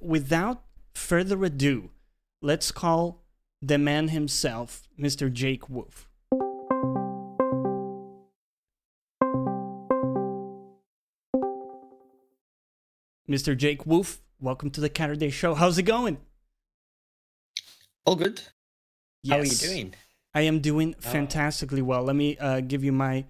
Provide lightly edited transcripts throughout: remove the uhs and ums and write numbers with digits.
without further ado, let's call the man himself, Mr. Jake Woof. Mr. Jake Woof, welcome to the Caturday Show. How's it going? All good. Yes. How are you doing? I am doing fantastically well. Let me give you my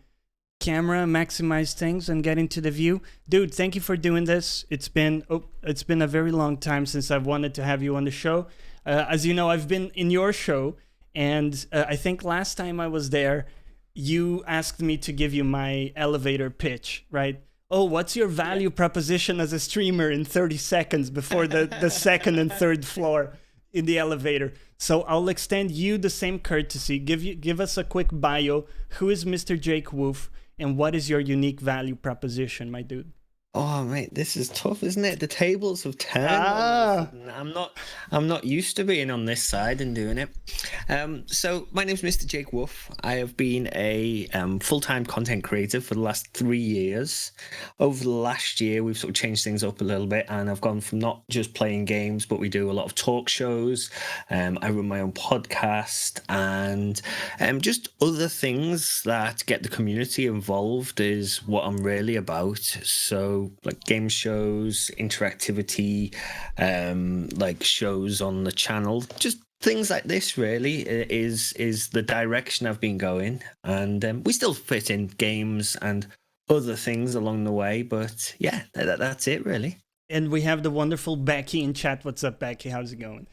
camera, maximize things, and get into the view. Dude, thank you for doing this. It's been a very long time since I've wanted to have you on the show. As you know, I've been in your show, and I think last time I was there, you asked me to give you my elevator pitch, right? Oh, what's your value proposition as a streamer in 30 seconds before the second and third floor in the elevator? So I'll extend you the same courtesy. Give us a quick bio. Who is Mr. Jake Woof, and what is your unique value proposition, my dude? Oh mate, this is tough, isn't it? The tables have turned. I'm not used to being on this side and doing it. So my name's Mr. Jake Woof. I have been a full-time content creator for the last 3 years. Over the last year, we've sort of changed things up a little bit, and I've gone from not just playing games, but we do a lot of talk shows. I run my own podcast, and just other things that get the community involved is what I'm really about. So like game shows, interactivity, like shows on the channel, just things like this really is the direction I've been going. And we still fit in games and other things along the way, but yeah, that's it really. And we have the wonderful Becky in chat. What's up, Becky? How's it going?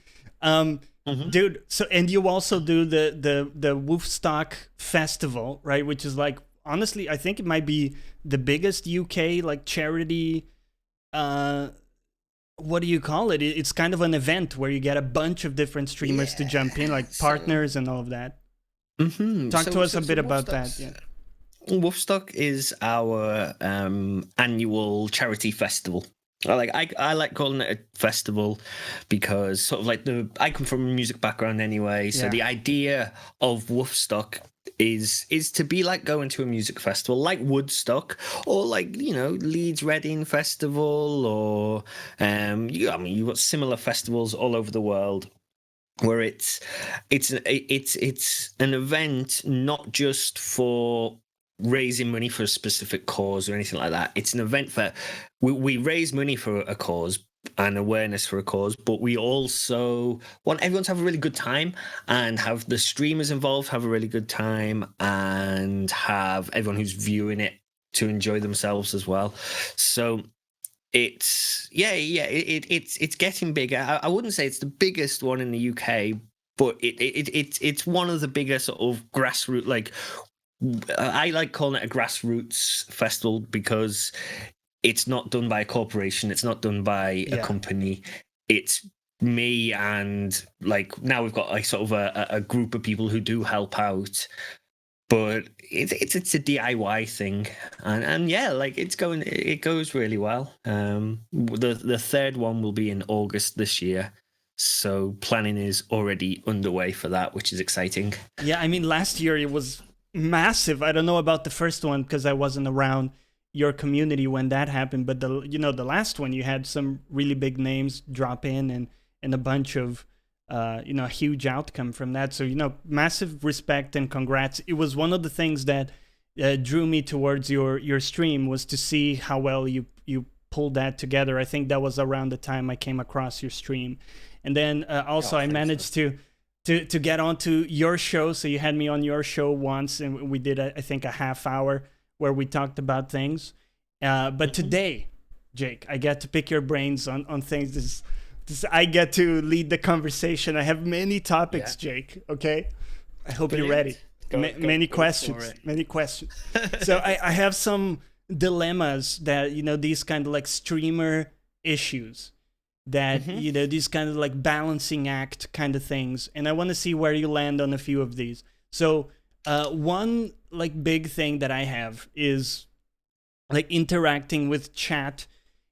Dude, so and you also do the Woofstock Festival, right? Which is like, honestly, I think it might be the biggest UK like charity. What do you call it? It's kind of an event where you get a bunch of different streamers to jump in, like partners and all of that. Talk to us a bit about that. Yeah. Woofstock is our annual charity festival. I like calling it a festival because sort of like I come from a music background anyway, so the idea of Woofstock is to be like going to a music festival like Woodstock or like, you know, Leeds Reading Festival or you've got similar festivals all over the world where it's an event not just for raising money for a specific cause or anything like that. It's an event for we raise money for a cause and awareness for a cause, but we also want everyone to have a really good time and have the streamers involved have a really good time and have everyone who's viewing it to enjoy themselves as well. So it's it's getting bigger. I wouldn't say it's the biggest one in the UK, but it's one of the bigger sort of grassroots, like I like calling it a grassroots festival because it's not done by a corporation. It's not done by a company. It's me and like now we've got like sort of a group of people who do help out, but it's a DIY thing, and yeah, like it goes really well. The third one will be in August this year. So planning is already underway for that, which is exciting. Yeah, I mean, last year it was massive. I don't know about the first one because I wasn't around your community when that happened, but the last one you had some really big names drop in and a bunch of a huge outcome from that. So massive respect and congrats. It was one of the things that drew me towards your stream was to see how well you pulled that together. I think that was around the time I came across your stream, and then also I managed to get onto your show. So you had me on your show once, and we did I think a half hour where we talked about things. But today, Jake, I get to pick your brains on things. I get to lead the conversation. I have many topics, Jake. Okay, I hope you're ready. Many questions. So I have some dilemmas that these kind of like streamer issues that these kind of like balancing act kind of things, and I want to see where you land on a few of these. So one like big thing that I have is like interacting with chat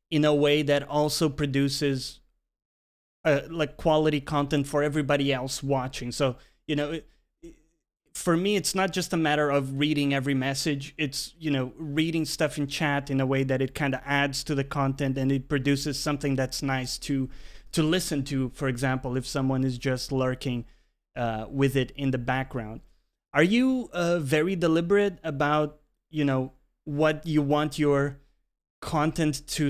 in a way that also produces like quality content for everybody else watching. So for me, it's not just a matter of reading every message. It's, reading stuff in chat in a way that it kind of adds to the content and it produces something that's nice to listen to. For example, if someone is just lurking with it in the background. Are you very deliberate about, what you want your content to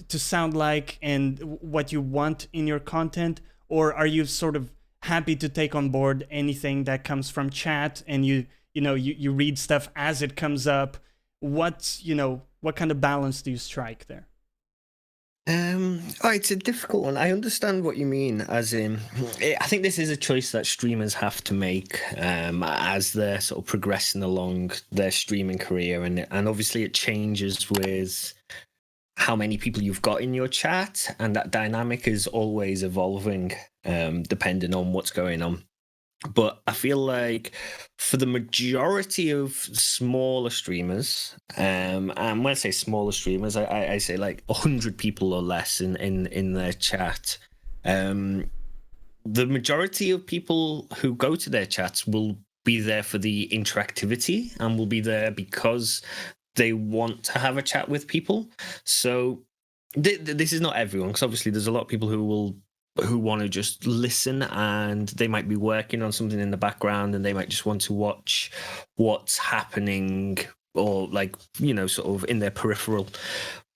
sound like and what you want in your content? Or are you sort of happy to take on board anything that comes from chat and you read stuff as it comes up? What kind of balance do you strike there? It's a difficult one. I understand what you mean, as in, I think this is a choice that streamers have to make as they're sort of progressing along their streaming career, and obviously it changes with how many people you've got in your chat, and that dynamic is always evolving depending on what's going on. But I feel like for the majority of smaller streamers, and when I say smaller streamers, I say like 100 people or less in their chat. The majority of people who go to their chats will be there for the interactivity and will be there because they want to have a chat with people. So this is not everyone, because obviously there's a lot of people who want to just listen, and they might be working on something in the background and they might just want to watch what's happening, or like, sort of in their peripheral.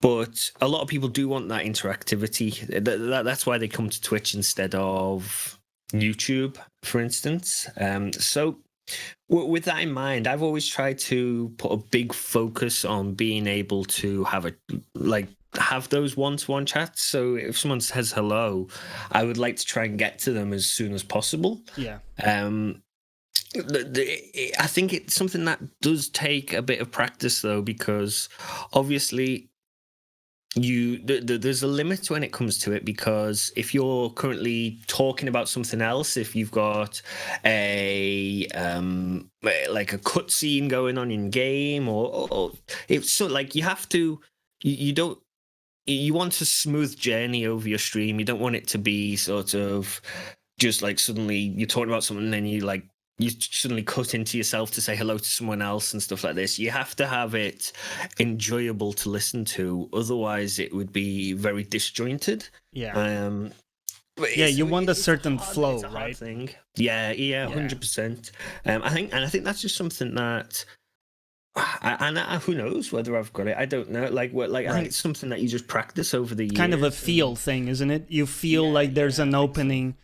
But a lot of people do want that interactivity. That's why they come to Twitch instead of YouTube, for instance. So with that in mind, I've always tried to put a big focus on being able to have those one-to-one chats. So if someone says hello, I would like to try and get to them as soon as possible. Yeah. I think it's something that does take a bit of practice, though, because obviously there's a limit when it comes to it, because if you're currently talking about something else, if you've got a cutscene going on in game, or it's so like you have to, you want a smooth journey over your stream. You don't want it to be sort of just like suddenly you're talking about something and then you suddenly cut into yourself to say hello to someone else and stuff like this. You have to have it enjoyable to listen to. Otherwise, it would be very disjointed. Yeah. You want a certain flow, right? Thing. Yeah, 100%. I think that's just something that. And who knows whether I've got it? I don't know. I think it's something that you just practice over the years. Kind of a feel thing, isn't it? You feel like there's an opening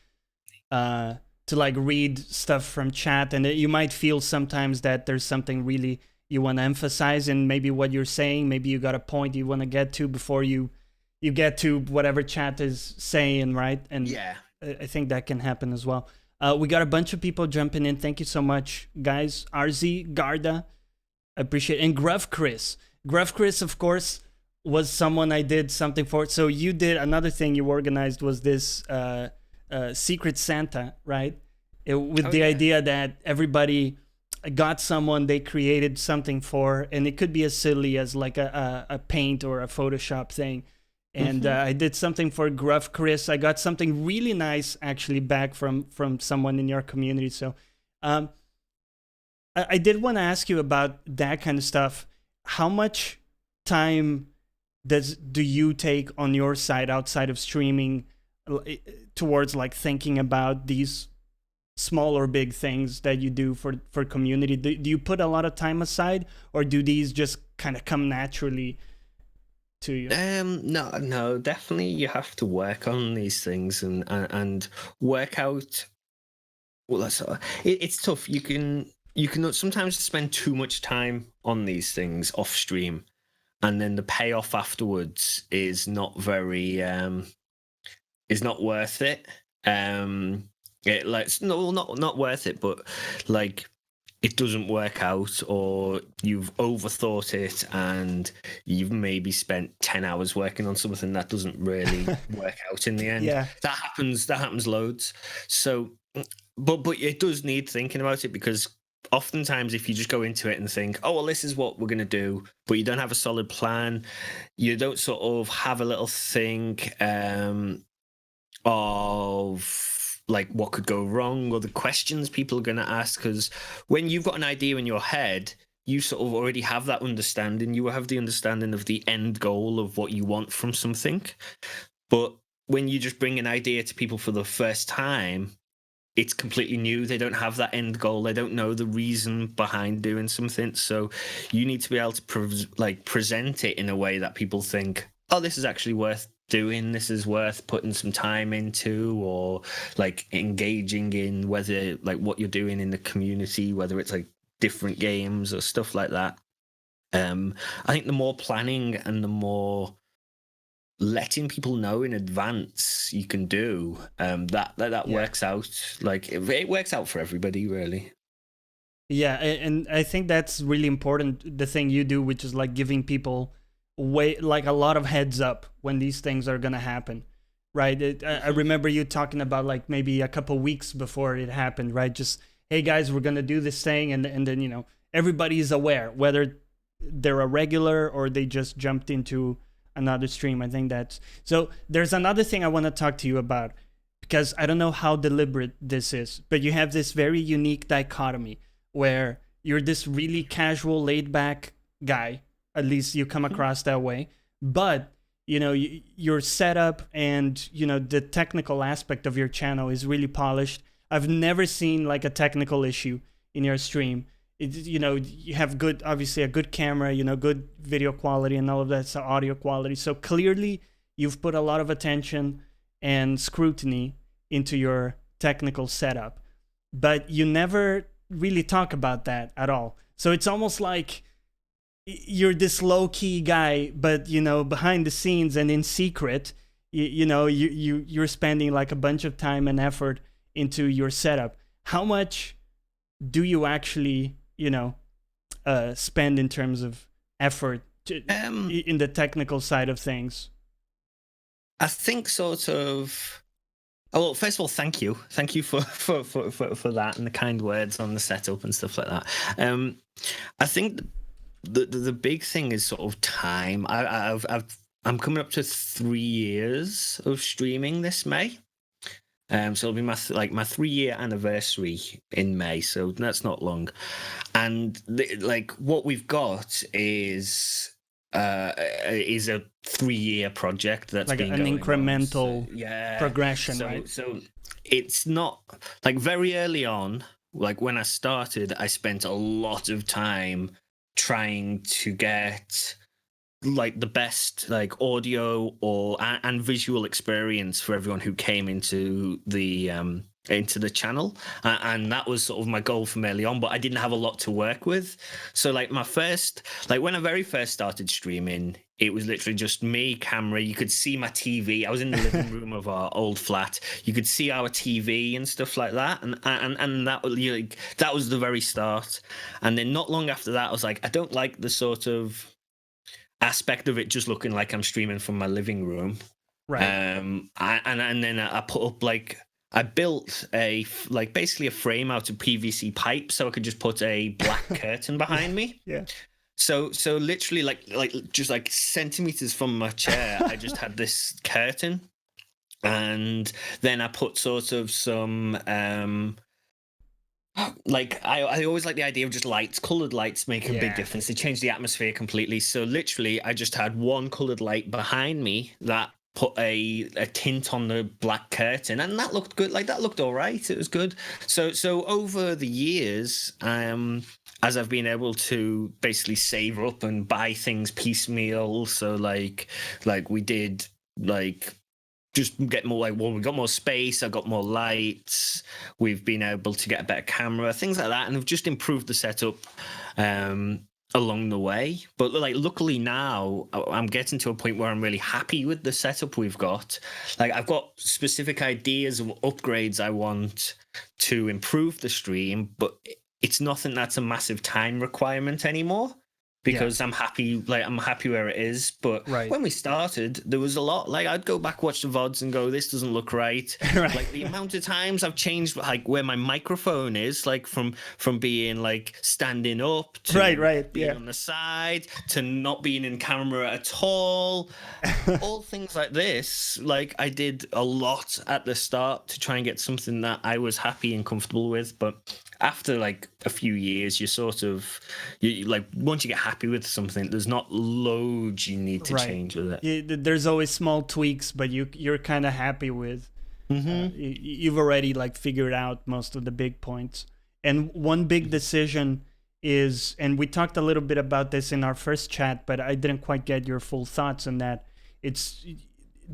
to like read stuff from chat, and you might feel sometimes that there's something really you want to emphasize in maybe what you're saying. Maybe you got a point you want to get to before you get to whatever chat is saying, right? And I think that can happen as well. We got a bunch of people jumping in. Thank you so much, guys. RZ, Garda, I appreciate it. And Gruff Chris, of course, was someone I did something for. So you did another thing you organized was this Secret Santa, right? With the idea that everybody got someone they created something for, and it could be as silly as like a paint or a Photoshop thing. And I did something for Gruff Chris. I got something really nice actually back from someone in your community. So I did want to ask you about that kind of stuff. How much time do you take on your side outside of streaming towards like thinking about these small or big things that you do for community? Do you put a lot of time aside, or do these just kind of come naturally to you? No, definitely you have to work on these things and work out. Well, it's tough. You can sometimes spend too much time on these things off stream, and then the payoff afterwards is not very is not worth it. Not worth it, but like it doesn't work out, or you've overthought it and you've maybe spent 10 hours working on something that doesn't really work out in the end. Yeah, that happens loads. So but it does need thinking about it, because oftentimes if you just go into it and think, oh well, this is what we're going to do, but you don't have a solid plan, you don't sort of have a little think of like what could go wrong or the questions people are going to ask. Because when you've got an idea in your head, you sort of already have that understanding. You have the understanding of the end goal of what you want from something. But when you just bring an idea to people for the first time, it's completely new. They don't have that end goal. They don't know the reason behind doing something. So you need to be able to present it in a way that people think, oh, this is actually worth doing. This is worth putting some time into, or like engaging in, whether like what you're doing in the community, whether it's like different games or stuff like that. I think the more planning and the more letting people know in advance you can do, that works out. Like it works out for everybody, really. Yeah, and I think that's really important, the thing you do, which is like giving people like a lot of heads up when these things are gonna happen, right? I remember you talking about like maybe a couple weeks before it happened, right? Just, hey guys, we're gonna do this thing, and then, you know, everybody's aware, whether they're a regular or they just jumped into another stream. I think that's so. There's another thing I want to talk to you about, because I don't know how deliberate this is, but you have this very unique dichotomy where you're this really casual, laid back guy, at least you come across that way, but you know, your setup and, you know, the technical aspect of your channel is really polished. I've never seen like a technical issue in your stream. You know, you have good, obviously a good camera, you know, good video quality and all of that, so audio quality. So clearly you've put a lot of attention and scrutiny into your technical setup, but you never really talk about that at all. So it's almost like you're this low-key guy, but, you know, behind the scenes and in secret, you're spending like a bunch of time and effort into your setup. How much do you actually, you know, spend in terms of effort in the technical side of things? I think sort of. Oh, well, first of all, thank you for that and the kind words on the setup and stuff like that. I think the big thing is sort of time. I'm coming up to 3 years of streaming this May. So it'll be my 3-year anniversary in May, so that's not long. And what we've got is a 3-year project that's like been an incremental progression, so, right? So it's not like very early on. Like when I started, I spent a lot of time trying to get like the best like audio and visual experience for everyone who came into the channel, and that was sort of my goal from early on, but I didn't have a lot to work with. So like when I very first started streaming, it was literally just me, camera. You could see my TV. I was in the living room of our old flat. You could see our TV and stuff like that, and that was the very start. And then not long after that, I was like, I don't like the sort of aspect of it just looking like I'm streaming from my living room, right? And then I put up I built basically a frame out of PVC pipe, so I could just put a black curtain behind me. Yeah. So literally just like centimeters from my chair, I just had this curtain, and then I put sort of some I always like the idea of just lights. Colored lights make a big difference. They change the atmosphere completely. So literally, I just had one colored light behind me that put a tint on the black curtain, and that looked good. Like that looked all right. It was good. So over the years, as I've been able to basically save up and buy things piecemeal, so like we did just get more we got more space, I got more lights, we've been able to get a better camera, things like that, and we've just improved the setup along the way. But luckily now I'm getting to a point where I'm really happy with the setup we've got. I've got specific ideas of upgrades I want to improve the stream, but it's nothing that's a massive time requirement anymore. because I'm happy where it is. But Right. when we started, there was a lot. Like, I'd go back, watch the VODs and go, this doesn't look right. Right. Like, the amount of times I've changed, like, where my microphone is, like, from being, like, standing up to being on the side to not being in camera at all. All things like this. Like, I did a lot at the start to try and get something that I was happy and comfortable with. But after, like, a few years, you sort of, you like, once you get happy with something, there's not loads you need to change with it. There's always small tweaks, but you're kind of happy with. You've already, like, figured out most of the big points. And one big decision is, and we talked a little bit about this in our first chat, but I didn't quite get your full thoughts on that. It's,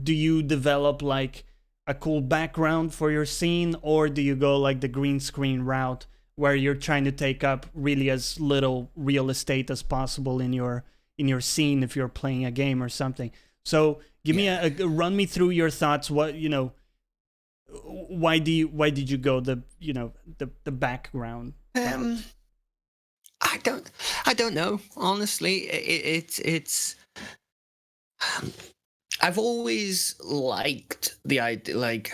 do you develop, like, a cool background for your scene, or do you go like the green screen route, where you're trying to take up really as little real estate as possible in your scene if you're playing a game or something? So give me run me through your thoughts. What, why did you go the background? I don't know, honestly. It's I've always liked the idea, like,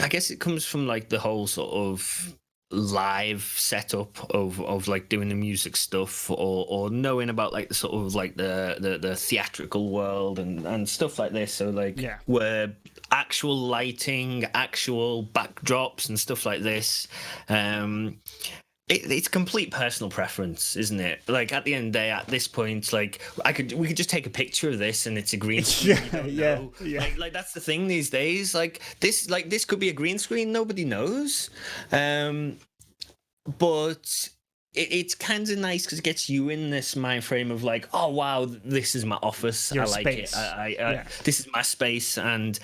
I guess it comes from, like, the whole sort of live setup of like doing the music stuff, or knowing about, like, the sort of, like, the theatrical world and stuff like this. So, like, where actual lighting, actual backdrops and stuff like this, it's complete personal preference, isn't it? Like, at the end of the day, at this point, like, we could just take a picture of this and it's a green screen. Yeah. Like that's the thing these days. Like this could be a green screen. Nobody knows. But it's kind of nice because it gets you in this mind frame of, like, oh wow, this is my office. Your I like space. it. This is my space, and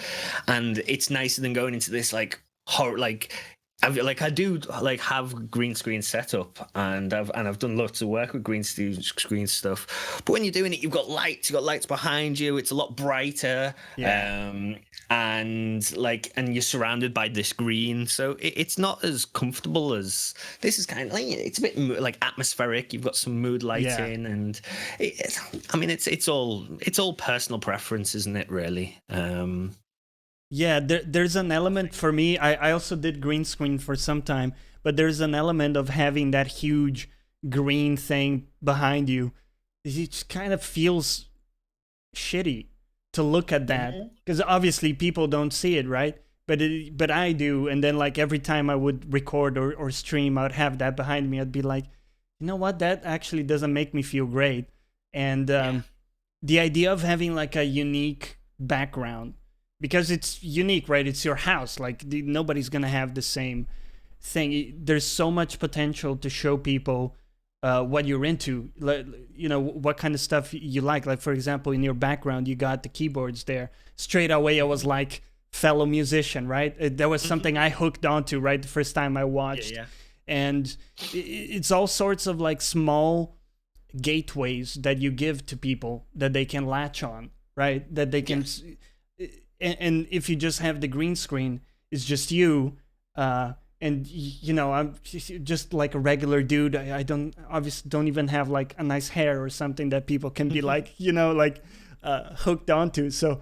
it's nicer than going into this, like, horror, like. I do, like, have green screen set up, and I've done lots of work with green screen stuff. But when you're doing it, you've got lights behind you. It's a lot brighter, and you're surrounded by this green, so it's not as comfortable as this. Is kind of like, it's a bit like atmospheric. You've got some mood lighting, and it's all personal preference, isn't it? Really. Yeah, there's an element for me. I also did green screen for some time, but there's an element of having that huge green thing behind you. It just kind of feels shitty to look at that, because obviously people don't see it, right? But I do, and then, like, every time I would record or stream, I would have that behind me. I'd be like, you know what? That actually doesn't make me feel great. And the idea of having, like, a unique background, because it's unique, right? It's your house. Like, nobody's going to have the same thing. There's so much potential to show people what you're into, what kind of stuff you like. Like, for example, in your background, you got the keyboards there. Straight away, I was like, fellow musician, right? That was something I hooked onto, right? The first time I watched. And it's all sorts of, like, small gateways that you give to people that they can latch on, right? That they can... And if you just have the green screen, it's just you, and I'm just like a regular dude. I don't even have, like, a nice hair or something that people can be like, hooked onto. So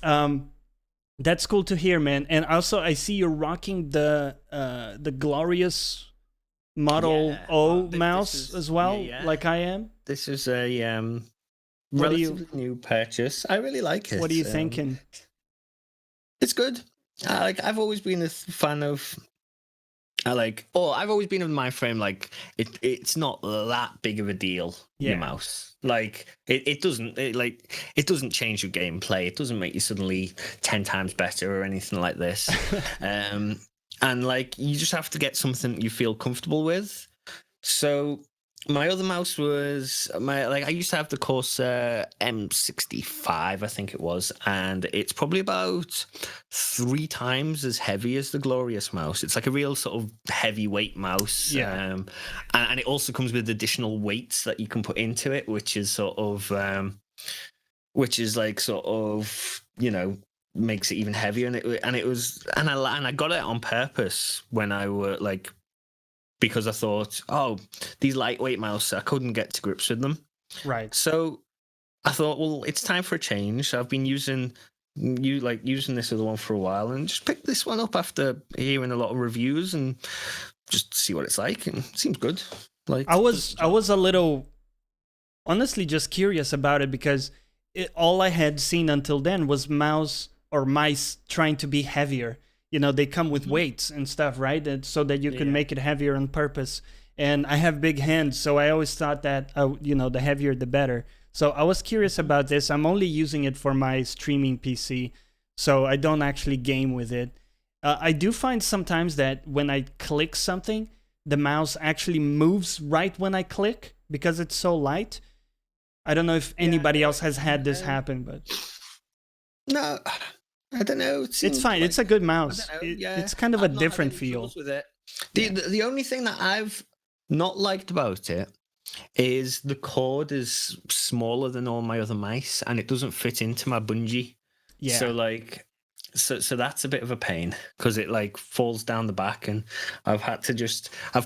that's cool to hear, man. And also, I see you're rocking the glorious Model O mouse as well, like I am. This is a relatively new purchase. I really like it. What are you thinking? It's good. I've always been a fan of. I've always been of my frame. Like, it's not that big of a deal. Your mouse, like, it doesn't change your gameplay. It doesn't make you suddenly 10 times better or anything like this. And, like, you just have to get something you feel comfortable with. So my other mouse was I used to have the Corsair M65, I think it was, and it's probably about 3 times as heavy as the Glorious mouse. It's like a real sort of heavyweight mouse, and it also comes with additional weights that you can put into it, which is makes it even heavier. And I got it on purpose when I were like. Because I thought, these lightweight mouse, I couldn't get to grips with them. Right. So I thought, well, it's time for a change. I've been using this other one for a while, and just picked this one up after hearing a lot of reviews and just see what it's like. And it seems good. Like I was a little honestly just curious about it because all I had seen until then was mice trying to be heavier. You know, they come with weights and stuff, right? And so that you can make it heavier on purpose. And I have big hands, so I always thought that, the heavier the better. So I was curious about this. I'm only using it for my streaming PC, so I don't actually game with it. I do find sometimes that when I click something, the mouse actually moves right when I click because it's so light. I don't know if anybody else has had this happen, but no, I don't know. It's fine. It's a good mouse. It's kind of a different feel. With it. The only thing that I've not liked about it is the cord is smaller than all my other mice, and it doesn't fit into my bungee. Yeah. So that's a bit of a pain because it like falls down the back, and I've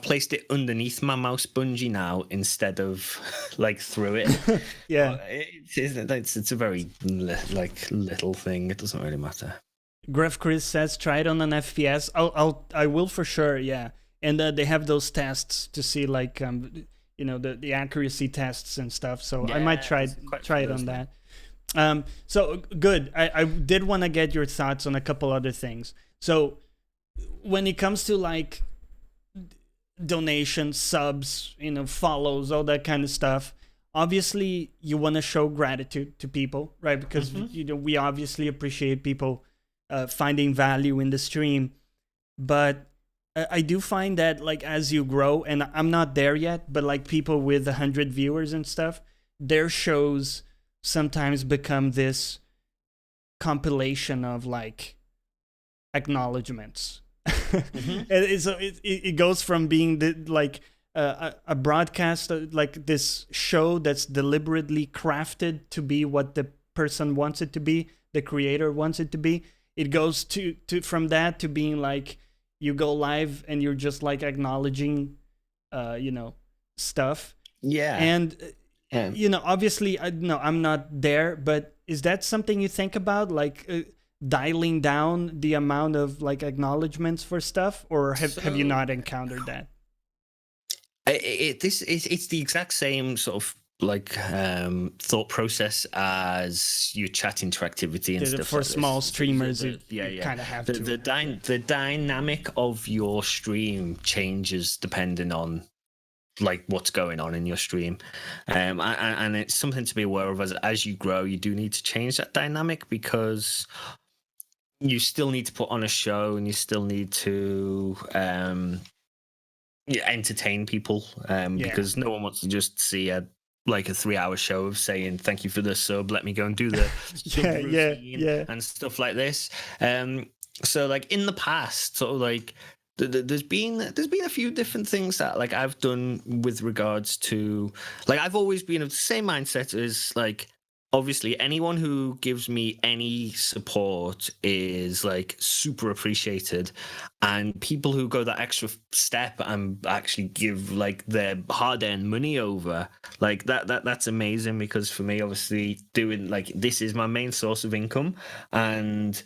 placed it underneath my mouse bungee now instead of like through it. Yeah. It's a very little thing. It doesn't really matter. Gruff Chris says try it on an FPS. I will for sure. Yeah. And they have those tests to see like the accuracy tests and stuff. So I might try it on that. So good. I did want to get your thoughts on a couple other things. So when it comes to like donations, subs, follows, all that kind of stuff, obviously you want to show gratitude to people, right? Because we obviously appreciate people finding value in the stream, but I do find that like as you grow, and I'm not there yet, but like people with 100 viewers and stuff, their shows sometimes become this compilation of like acknowledgements. It goes from being a broadcast, like this show that's deliberately crafted to be what the person wants it to be, the creator wants it to be. It goes to from that to being like you go live and you're just like acknowledging stuff. Yeah. And obviously I'm not there, but is that something you think about, like dialing down the amount of like acknowledgements for stuff, or have you not encountered that? It's the exact same sort of like thought process as your chat interactivity and stuff. For like small this. streamers, you kind of have to. The dynamic of your stream changes depending on like what's going on in your stream, and it's something to be aware of as you grow. You do need to change that dynamic because you still need to put on a show and you still need to entertain people, because no one wants to just see a 3-hour show of saying thank you for the sub, let me go and do the routine and stuff like this. So like in the past, sort of like there's been a few different things that like I've done with regards to, like, I've always been of the same mindset as like, obviously anyone who gives me any support is like super appreciated, and people who go that extra step and actually give like their hard-earned money over, like that's amazing, because for me, obviously, doing like this is my main source of income, and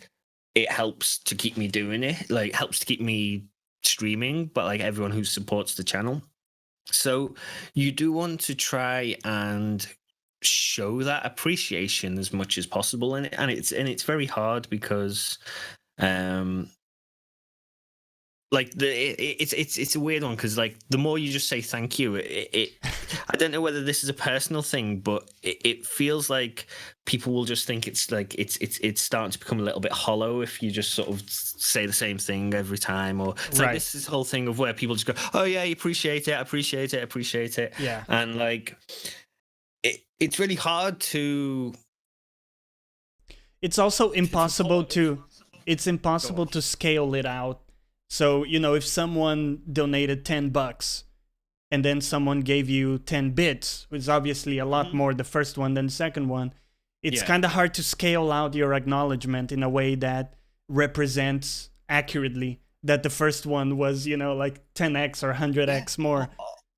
it helps to keep me doing it, like helps to keep me streaming, but like everyone who supports the channel. So you do want to try and show that appreciation as much as possible, and it's very hard because it's a weird one, because like the more you just say thank you, it I don't know whether this is a personal thing, but it feels like people will just think it's like it's starting to become a little bit hollow if you just sort of say the same thing every time, or it's like this whole thing of where people just go, oh yeah, you appreciate it, yeah, and like it's really hard to. It's also impossible to scale it out. So, if someone donated $10 and then someone gave you 10 bits, which is obviously a lot more the first one than the second one, it's kind of hard to scale out your acknowledgement in a way that represents accurately that the first one was, like 10x or 100x more.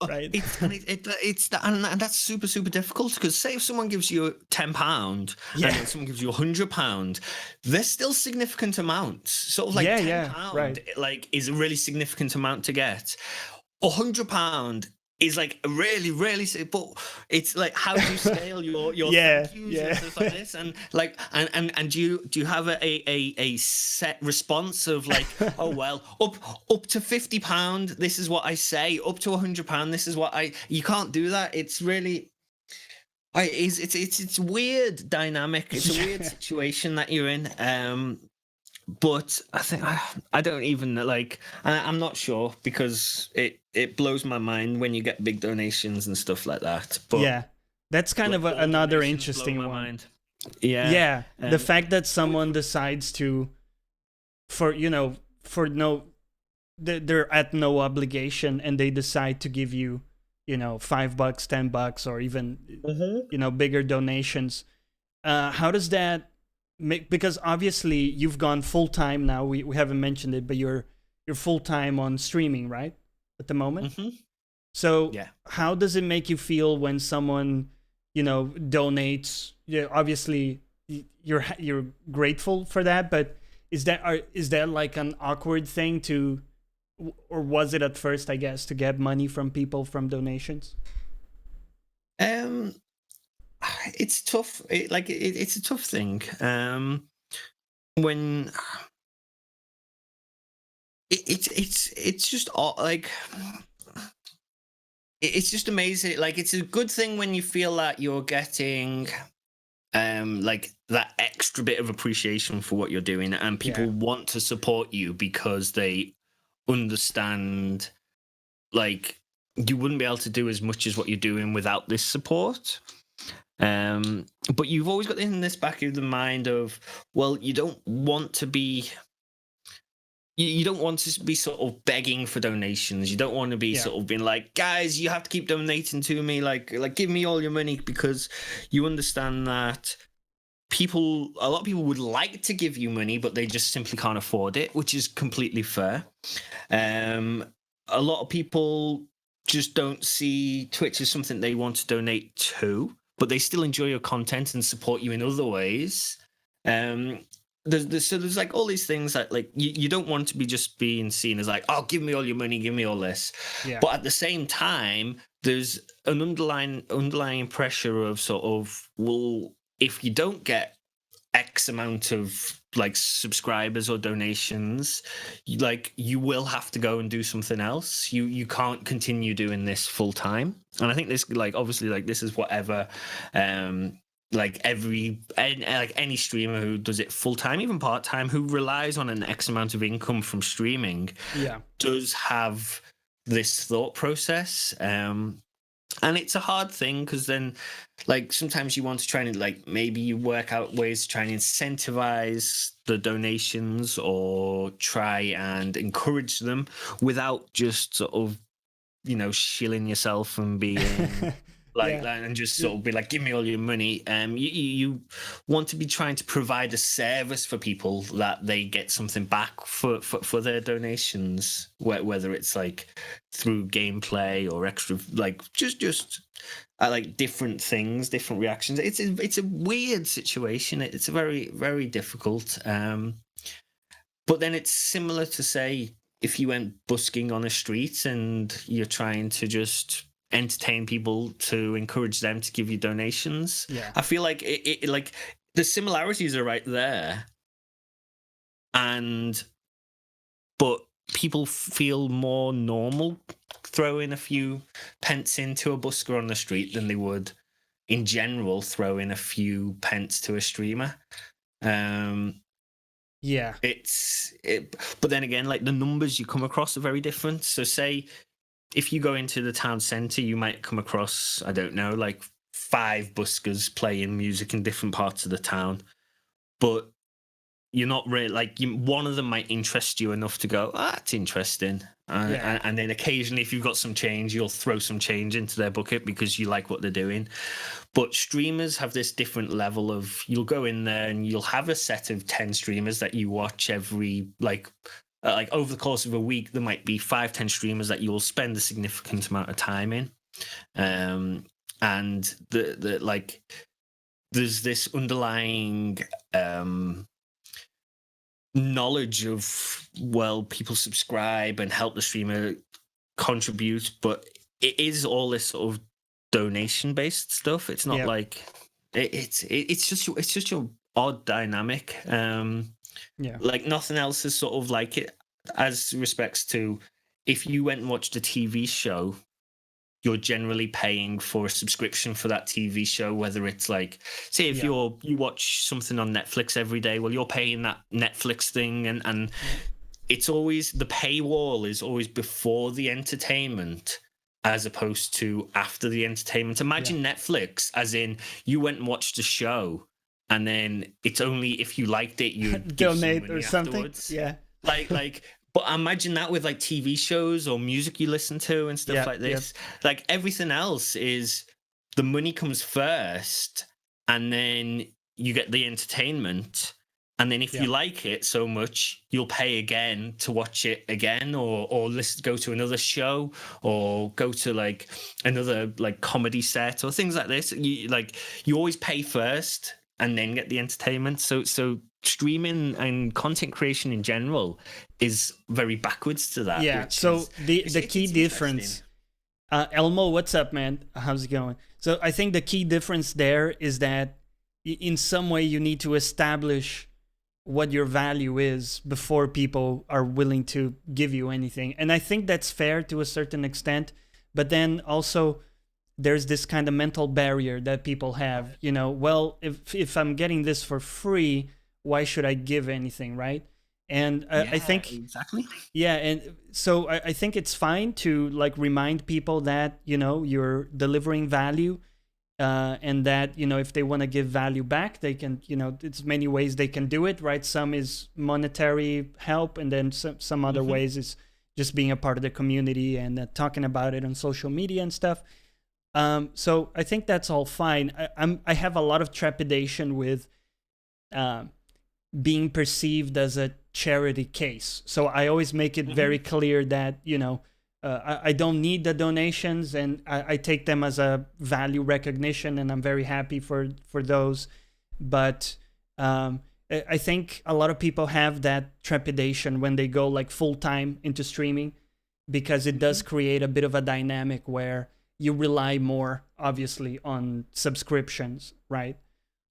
right? And that's super super difficult, because say if someone gives you £10 Yeah. and then someone gives you £100, they're still significant amounts. Sort of like Yeah, £10 yeah, right. like is a really significant amount to get. £100 is like really really, but it's like, how do you scale your Yeah, thank yous yeah. and stuff like this, and like and do you have a set response of like, oh well, up to £50 this is what I say, up to £100 this is what you can't do that. It's really it's weird dynamic. It's a weird situation that you're in. But I think I don't even like. I'm not sure, because it blows my mind when you get big donations and stuff like that. But Yeah, that's kind of all another donations blow interesting my one. mind. Yeah. Yeah, the fact that someone decides to, for no, they're at no obligation, and they decide to give you, $5, $10, or even bigger donations. How does that make? Because obviously you've gone full time now. We haven't mentioned it, but you're full time on streaming, right? At the moment. So Yeah. how does it make you feel when someone, donates? Yeah, obviously you're grateful for that, but is that like an awkward thing to, or was it at first, I guess, to get money from people from donations? It's tough. It's a tough thing. When it's just like, it's just amazing. Like, it's a good thing when you feel that you're getting like that extra bit of appreciation for what you're doing, and people want to support you because they understand, like, you wouldn't be able to do as much as what you're doing without this support. But you've always got in this back of the mind of, well, you don't want to be sort of begging for donations. You don't want to be sort of being like, guys, you have to keep donating to me, like give me all your money, because you understand that a lot of people would like to give you money, but they just simply can't afford it, which is completely fair. A lot of people just don't see Twitch as something they want to donate to, but they still enjoy your content and support you in other ways. There's like all these things that, like, you don't want to be just being seen as like, oh, give me all your money, give me all this. Yeah. But at the same time, there's an underlying pressure of sort of, well, if you don't get X amount of like subscribers or donations, you will have to go and do something else. You can't continue doing this full time. And I think this, like, obviously, like, this is whatever like any streamer who does it full time, even part time, who relies on an X amount of income from streaming, does have this thought process. And it's a hard thing, because then, like, sometimes you want to try and, like, maybe you work out ways to try and incentivize the donations or try and encourage them without just sort of, shilling yourself and being like that, and just sort of be like, give me all your money. You want to be trying to provide a service for people, that they get something back for their donations, whether it's like through gameplay or extra, like just like different things, different reactions. It's a weird situation. It's very very difficult. But then it's similar to, say, if you went busking on a street and you're trying to just entertain people to encourage them to give you donations. I feel like it like the similarities are right there, but people feel more normal throwing a few pence into a busker on the street than they would in general throwing a few pence to a streamer. But then again, like, the numbers you come across are very different. So say if you go into the town centre, you might come across, I don't know, like 5 buskers playing music in different parts of the town, but you're not really like, one of them might interest you enough to go, that's interesting. And then occasionally, if you've got some change, you'll throw some change into their bucket because you like what they're doing. But streamers have this different level of, you'll go in there and you'll have a set of 10 streamers that you watch every, like, like over the course of a week, there might be 5-10 streamers that you'll spend a significant amount of time in. And the like, there's this underlying knowledge of, well, people subscribe and help the streamer contribute, but it is all this sort of donation based stuff. It's not like it's just your odd dynamic. Like nothing else is sort of like it as respects to if you went and watched a TV show, you're generally paying for a subscription for that TV show, whether it's like, say if you watch something on Netflix every day, well, you're paying that Netflix thing, and it's always, the paywall is always before the entertainment as opposed to after the entertainment. Imagine Netflix, as in you went and watched a show, and then it's only if you liked it, you donate or something. Afterwards. Like, but imagine that with like TV shows or music you listen to and stuff like this. Like everything else is the money comes first, and then you get the entertainment. And then if you like it so much, you'll pay again to watch it again, or go to another show, or go to like another like comedy set or things like this. You always pay first and then get the entertainment. So streaming and content creation in general is very backwards to that. Yeah. So the key difference, Elmo, what's up, man? How's it going? So I think the key difference there is that in some way you need to establish what your value is before people are willing to give you anything. And I think that's fair to a certain extent, but then also there's this kind of mental barrier that people have, you know, well, if I'm getting this for free, why should I give anything, right? And I think exactly. Yeah, and so I think it's fine to like remind people that, you know, you're delivering value, and that, you know, if they want to give value back, they can, you know, it's many ways they can do it, right? Some is monetary help, and then some other ways is just being a part of the community and talking about it on social media and stuff. So I think that's all fine. I have a lot of trepidation with being perceived as a charity case. So I always make it very clear that, you know, I don't need the donations, and I take them as a value recognition, and I'm very happy for those. But I think a lot of people have that trepidation when they go like full time into streaming, because it does create a bit of a dynamic where you rely more, obviously, on subscriptions, right?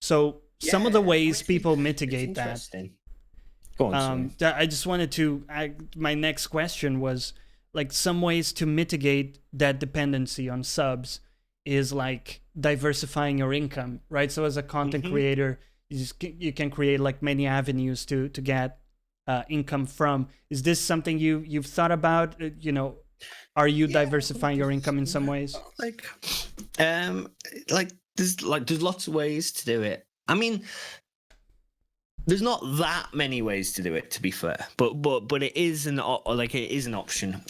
So some of the ways people mitigate that. Go on, I just wanted to. My next question was, like, some ways to mitigate that dependency on subs is like diversifying your income, right? So as a content creator, you can create like many avenues to get income from. Is this something you've thought about? You know, are you diversifying your income in some ways? There's lots of ways to do it. I mean, there's not that many ways to do it, to be fair, but it is an option.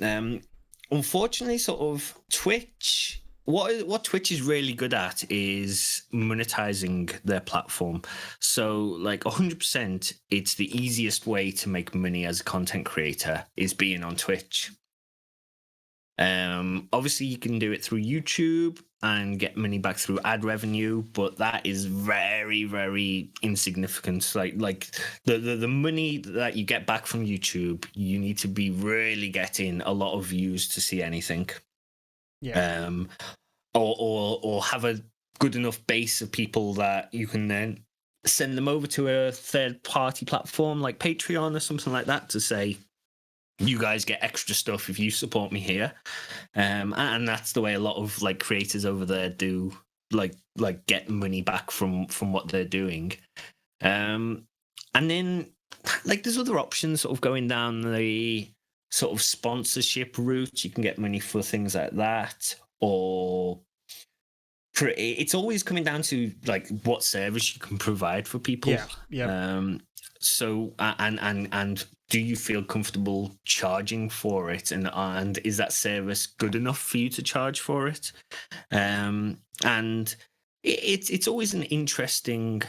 Unfortunately, sort of Twitch. What Twitch is really good at is monetizing their platform. So, like 100%, it's the easiest way to make money as a content creator is being on Twitch. Obviously, you can do it through YouTube and get money back through ad revenue, but that is very, very insignificant. Like the money that you get back from YouTube, you need to be really getting a lot of views to see anything. Yeah. Or have a good enough base of people that you can then send them over to a third-party platform like Patreon or something like that to say, you guys get extra stuff if you support me here. And that's the way a lot of like creators over there do like get money back from what they're doing. And then like there's other options sort of going down the sort of sponsorship route. You can get money for things like that, or it's always coming down to like what service you can provide for people. So and do you feel comfortable charging for it, and is that service good enough for you to charge for it? And it's always an interesting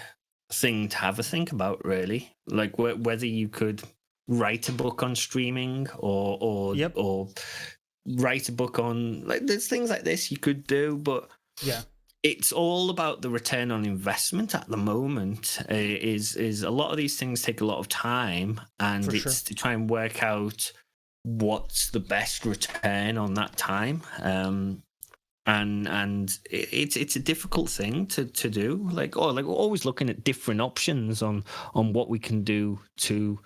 thing to have a think about, really, like whether you could write a book on streaming or Yep. or write a book on, like, there's things like this you could do, but Yeah. it's all about the return on investment at the moment. Is a lot of these things take a lot of time, and For it's sure. to try and work out what's the best return on that time. And it's a difficult thing to do. Like we're always looking at different options on what we can do to,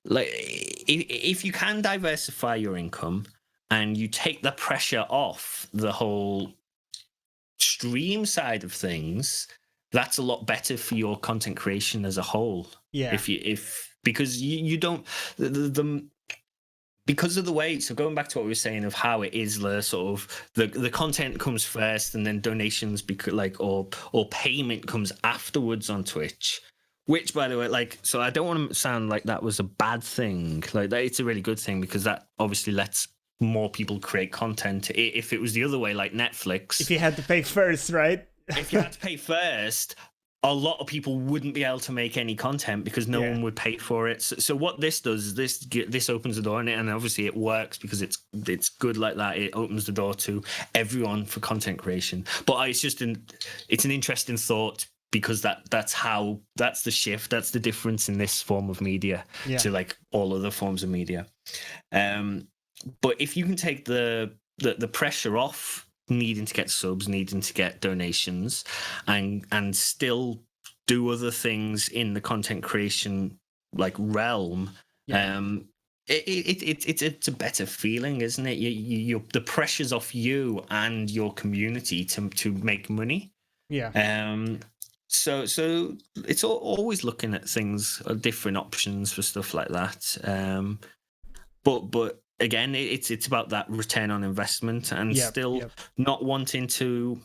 like, if you can diversify your income and you take the pressure off the whole stream side of things, that's a lot better for your content creation as a whole. Yeah. Because you don't the because of the way. So going back to what we were saying of how it is the sort of the content comes first and then donations or payment comes afterwards on Twitch. Which, by the way, like, so I don't want to sound like that was a bad thing. Like, that, it's a really good thing, because that obviously lets more people create content. If it was the other way, like Netflix, If you had to pay first, right? if you had to pay first, a lot of people wouldn't be able to make any content because no one would pay for it. So what this does is this opens the door, and obviously it works because it's good like that. It opens the door to everyone for content creation. But it's an interesting thought, because that's the shift, that's the difference in this form of media to like all other forms of media. But if you can take the pressure off needing to get subs, needing to get donations, and still do other things in the content creation like realm, it's a better feeling, isn't it? The pressure's off you and your community to make money. So it's always looking at things, different options for stuff like that. But again, it's about that return on investment, and not wanting to.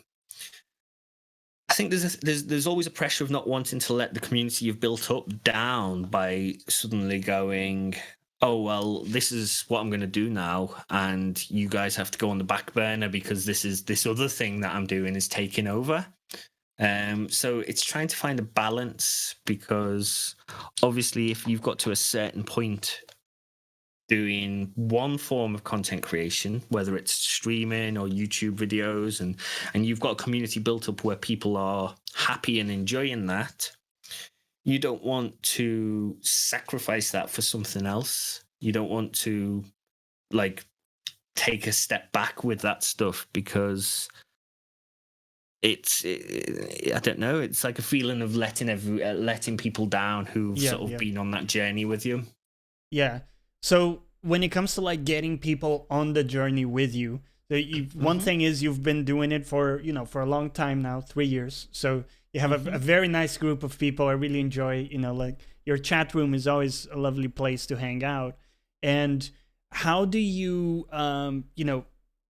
I think there's always a pressure of not wanting to let the community you've built up down by suddenly going, oh, well, this is what I'm going to do now, and you guys have to go on the back burner because this other thing that I'm doing is taking over. So it's trying to find a balance, because obviously if you've got to a certain point doing one form of content creation, whether it's streaming or YouTube videos, and you've got a community built up where people are happy and enjoying that, you don't want to sacrifice that for something else. You don't want to like take a step back with that stuff, because I don't know, it's like a feeling of letting people down who've sort of been on that journey with you. Yeah. So when it comes to like getting people on the journey with you, one thing is you've been doing it for a long time now, 3 years. So you have a very nice group of people. I really enjoy, like your chat room is always a lovely place to hang out. And how do you, I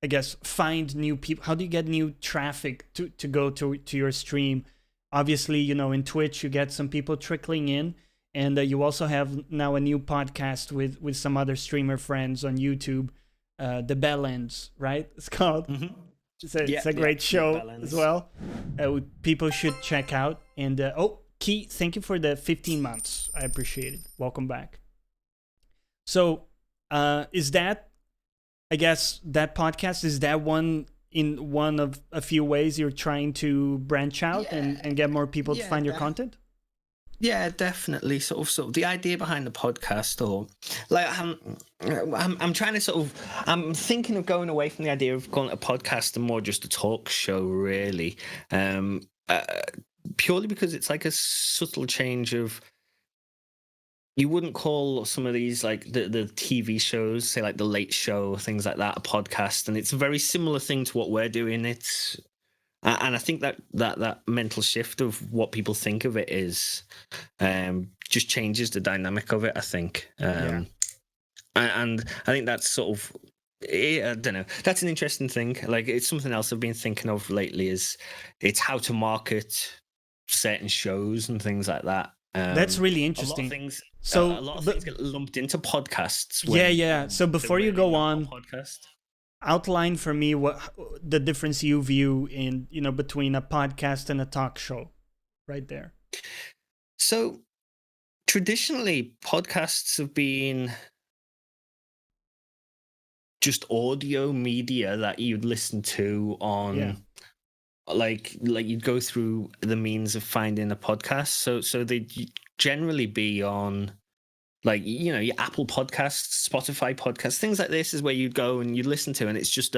guess, find new people? How do you get new traffic to go to your stream? Obviously, in Twitch, you get some people trickling in. And you also have now a new podcast with some other streamer friends on YouTube, The Bell Ends, right? It's called. It's a great show as well. People should check out. And Key, thank you for the 15 months. I appreciate it. Welcome back. So is that, I guess, that podcast, is that one of a few ways you're trying to branch out and get more people to find your content? Yeah, definitely. Sort of the idea behind the podcast, or like I'm trying to I'm thinking of going away from the idea of calling it a podcast and more just a talk show, really. Purely because it's like a subtle change of. You wouldn't call some of these, like the TV shows, say like The Late Show, things like that, a podcast, and it's a very similar thing to what we're doing. And I think that mental shift of what people think of it is just changes the dynamic of it, I think. And I think that's sort of, I don't know, that's an interesting thing. Like, it's something else I've been thinking of lately, it's how to market certain shows and things like that. That's really interesting. A lot of things get lumped into podcasts. So before you go on, outline for me what the difference you view in between a podcast and a talk show, right there. So traditionally podcasts have been just audio media that you'd listen to on like you'd go through the means of finding a podcast. So they'd generally be on like, you know, your Apple Podcasts, Spotify podcasts, things like this is where you'd go and you'd listen to, and it's just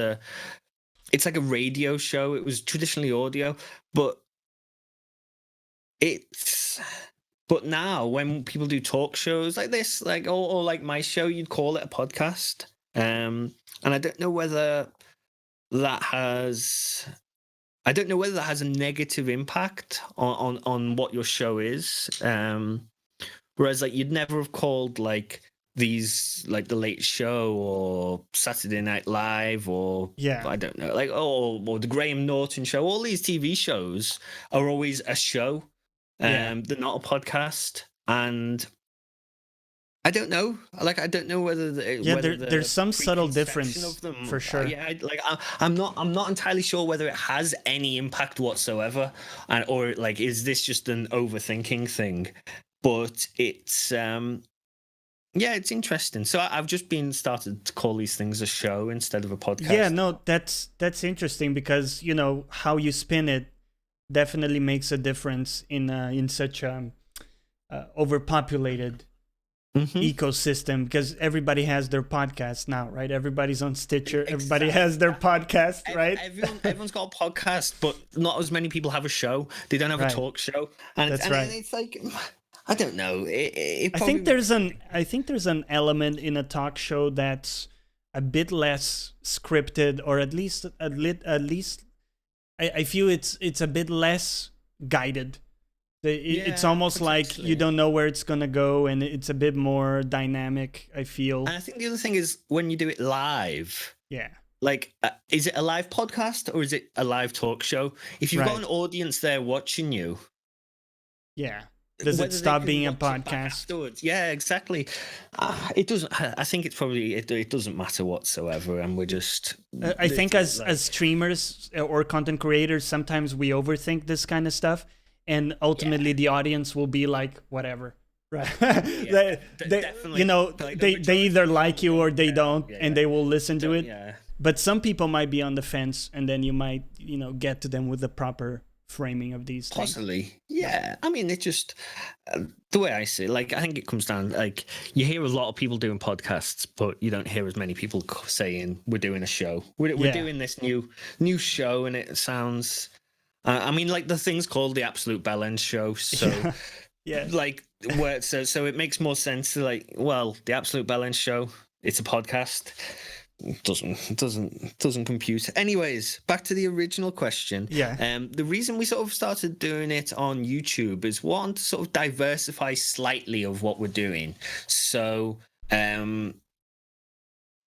it's like a radio show. It was traditionally audio, but now when people do talk shows like this, like or like my show, you'd call it a podcast. And I don't know whether that has a negative impact on what your show is. Whereas like you'd never have called like these like The Late Show or Saturday Night Live or I don't know, like or the Graham Norton Show. All these TV shows are always a show. They're not a podcast. And I don't know. Like I don't know whether there's some subtle difference of them, for sure. I'm not entirely sure whether it has any impact whatsoever, or like is this just an overthinking thing? But it's it's interesting. So I've just started to call these things a show instead of a podcast. Yeah, no, that's interesting because, you know, how you spin it definitely makes a difference in such overpopulated ecosystem, because everybody has their podcast now, right? Everybody's on Stitcher. Exactly. Everybody has their podcast, right? Everyone's got a podcast, but not as many people have a show. They don't have a talk show, and it's like, I don't know. I think there's an element in a talk show that's a bit less scripted, or at least I feel it's a bit less guided. It's almost like you don't know where it's gonna go, and it's a bit more dynamic, I feel. And I think the other thing is when you do it live. Yeah. Like, is it a live podcast or is it a live talk show? If you've got an audience there watching you. Yeah. Does it stop being a podcast? Yeah, exactly. It doesn't. I think it's probably it doesn't matter whatsoever, and we're just. I think as streamers or content creators, sometimes we overthink this kind of stuff. And ultimately, the audience will be like, whatever, right? They you know, they either like you or they don't, and they will listen to it. Yeah. But some people might be on the fence, and then you might, you know, get to them with the proper framing of these things. Possibly, yeah. I mean, it just the way I see it, like I think it comes down, like you hear a lot of people doing podcasts, but you don't hear as many people saying we're doing a show. We're doing this new show, and it sounds. I mean, like the thing's called the Absolute Bellend Show, so like where so it makes more sense to like, well, the Absolute Bellend Show, it's a podcast. It doesn't compute. Anyways, back to the original question. Yeah. The reason we sort of started doing it on YouTube is one, to sort of diversify slightly of what we're doing. So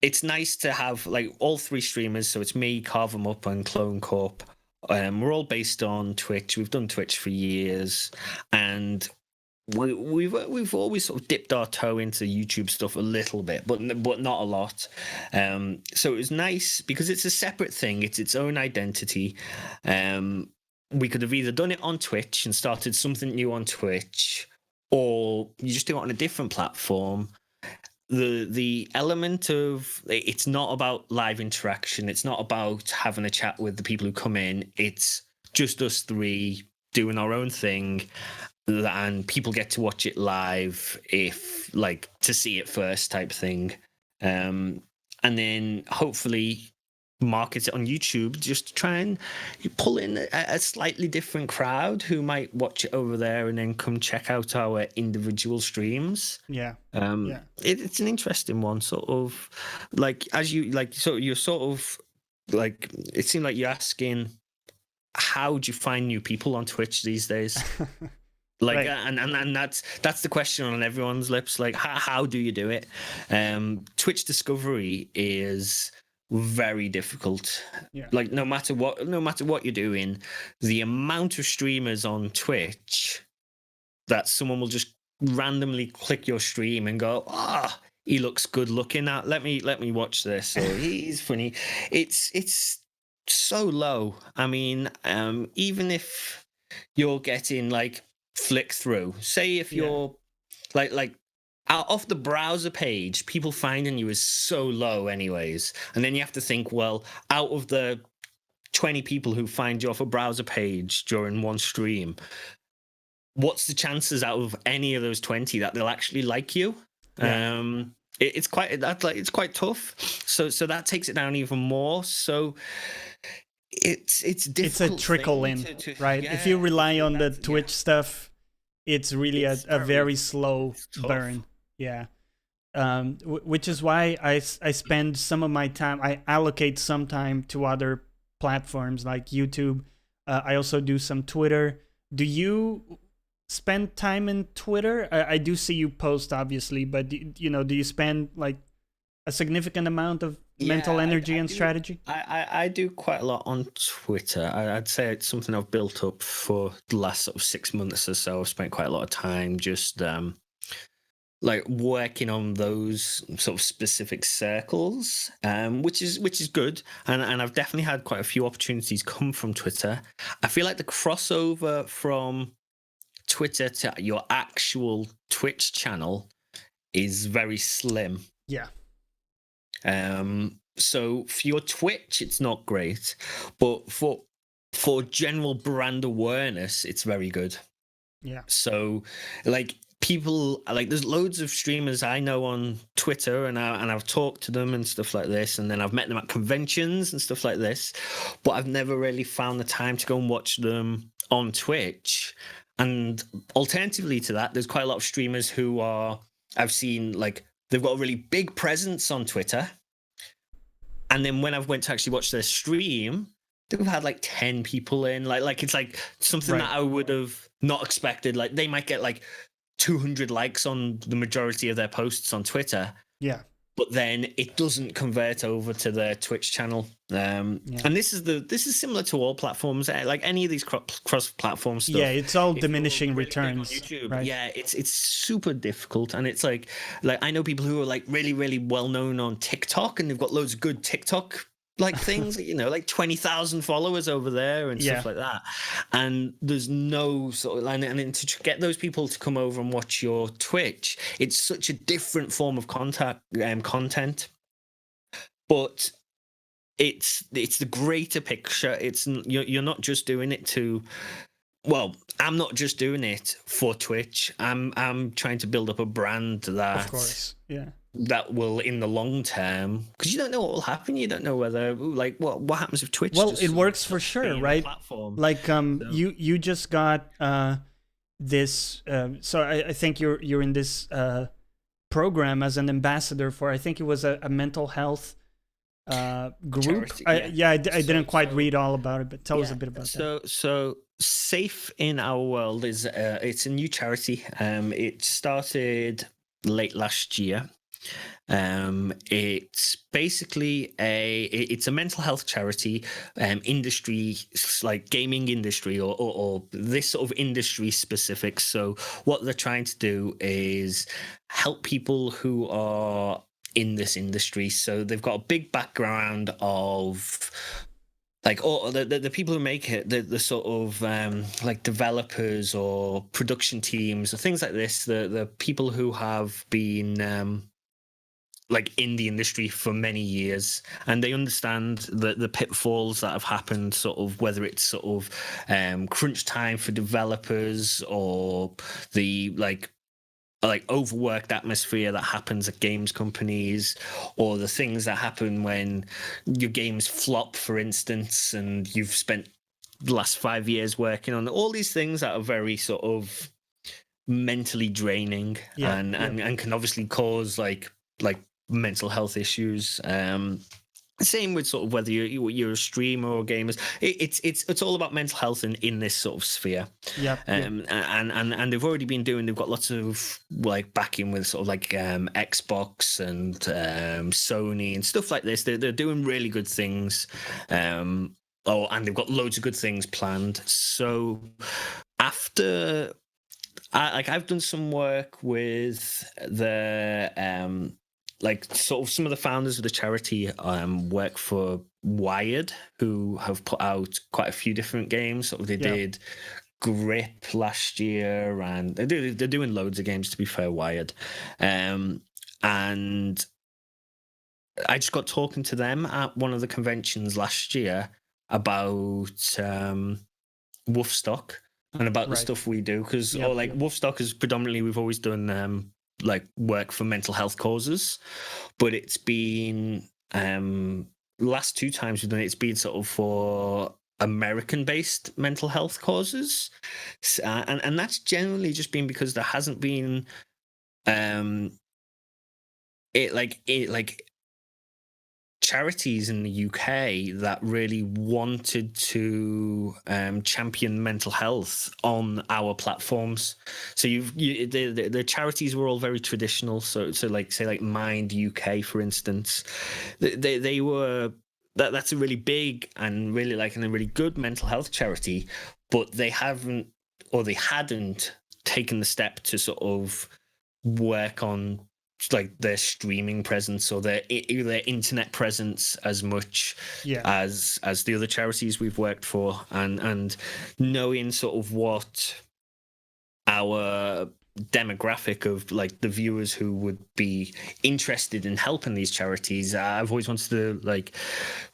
it's nice to have like all three streamers. So it's me, Carve 'em Up, and Clone Corp. We're all based on Twitch. We've done Twitch for years, and we've always sort of dipped our toe into YouTube stuff a little bit, but not a lot. So it was nice because it's a separate thing. It's its own identity. We could have either done it on Twitch and started something new on Twitch, or you just do it on a different platform. The element of it's not about live interaction. It's not about having a chat with the people who come in. It's just us three doing our own thing, and people get to watch it live if like to see it first type thing. And then hopefully market it on YouTube just to try and pull in a slightly different crowd who might watch it over there and then come check out our individual streams. It's an interesting one, sort of like as you like, so you're sort of like, it seemed like you're asking, how do you find new people on Twitch these days? Like, right. and that's the question on everyone's lips. Like, how do you do it? Twitch discovery is very difficult. Like, no matter what you're doing, the amount of streamers on Twitch that someone will just randomly click your stream and go, he looks good looking. Let me watch this. Or he's funny. It's so low. I mean, even if you're getting like flick through, say if you're like out off the browser page, people finding you is so low anyways. And then you have to think, well, out of the 20 people who find you off a browser page during one stream, what's the chances out of any of those 20 that they'll actually like you? Yeah. It's quite tough. So that takes it down even more. So it's difficult. It's a trickle in, right? If you rely on the Twitch stuff, it's really a very slow burn. Yeah. Which is why I spend some of my time, I allocate some time to other platforms like YouTube. I also do some Twitter. Do you spend time in Twitter? I do see you post, obviously, but do you spend like a significant amount of mental energy and strategy? I do quite a lot on Twitter. I'd say it's something I've built up for the last sort of 6 months or so. I've spent quite a lot of time just like working on those sort of specific circles, which is good. And I've definitely had quite a few opportunities come from Twitter. I feel like the crossover from Twitter to your actual Twitch channel is very slim. Yeah. So for your Twitch, it's not great, but for general brand awareness, it's very good. Yeah. So like people, like there's loads of streamers I know on Twitter, and I've talked to them and stuff like this, and then I've met them at conventions and stuff like this, but I've never really found the time to go and watch them on Twitch. And alternatively to that, there's quite a lot of streamers who I've seen like they've got a really big presence on Twitter, and then when I've went to actually watch their stream, they've had like 10 people in. Like it's like something that I would have not expected. Like they might get like 200 likes on the majority of their posts on Twitter. Yeah. But then it doesn't convert over to their Twitch channel. And this is similar to all platforms, like any of these cross-platform stuff. Yeah, it's all diminishing returns. YouTube, right? Yeah, it's super difficult, and it's like I know people who are like really, really well known on TikTok, and they've got loads of good TikTok like things, like 20,000 followers over there and stuff like that. And there's no sort of line. And to get those people to come over and watch your Twitch, it's such a different form of content. But it's the greater picture. It's you're not just doing it to. Well, I'm not just doing it for Twitch. I'm trying to build up a brand that, of course, that will in the long term, because you don't know what will happen. You don't know whether like what happens if Twitch. Well, it works for sure, right? Like you just got this. So I think you're in this program as an ambassador for. I think it was a mental health group. Charity, I didn't quite read all about it, but tell us a bit about that. So Safe in Our World is it's a new charity. It started late last year. It's basically it's a mental health charity, industry like gaming industry or this sort of industry specific. So what they're trying to do is help people who are in this industry. So they've got a big background of like all the people who make it, the sort of like developers or production teams or things like this, the people who have been like in the industry for many years, and they understand the pitfalls that have happened, sort of whether it's sort of crunch time for developers or the like overworked atmosphere that happens at games companies, or the things that happen when your games flop, for instance, and you've spent the last 5 years working on all these things that are very sort of mentally draining and can obviously cause like mental health issues. Same with sort of whether you're a streamer or gamers. It's all about mental health in this sort of sphere. And they've already been doing. They've got lots of like backing with sort of like Xbox and Sony and stuff like this. They're doing really good things. And they've got loads of good things planned. So after, I've done some work with the like sort of some of the founders of the charity work for Wired, who have put out quite a few different games. Sort of they did Grip last year, and they're doing loads of games, to be fair, Wired. And I just got talking to them at one of the conventions last year about Woofstock and about the stuff we do, because Woofstock is predominantly, we've always done like work for mental health causes, but it's been last 2 times we've done it, it's been sort of for American-based mental health causes, and that's generally just been because there hasn't been charities in the UK that really wanted to champion mental health on our platforms. So the charities were all very traditional. So like, say like Mind UK, for instance, they were that's a really big and really and a really good mental health charity, but they hadn't taken the step to sort of work on like their streaming presence or their internet presence as much as the other charities we've worked for, and knowing sort of what our demographic of like the viewers who would be interested in helping these charities, I've always wanted to like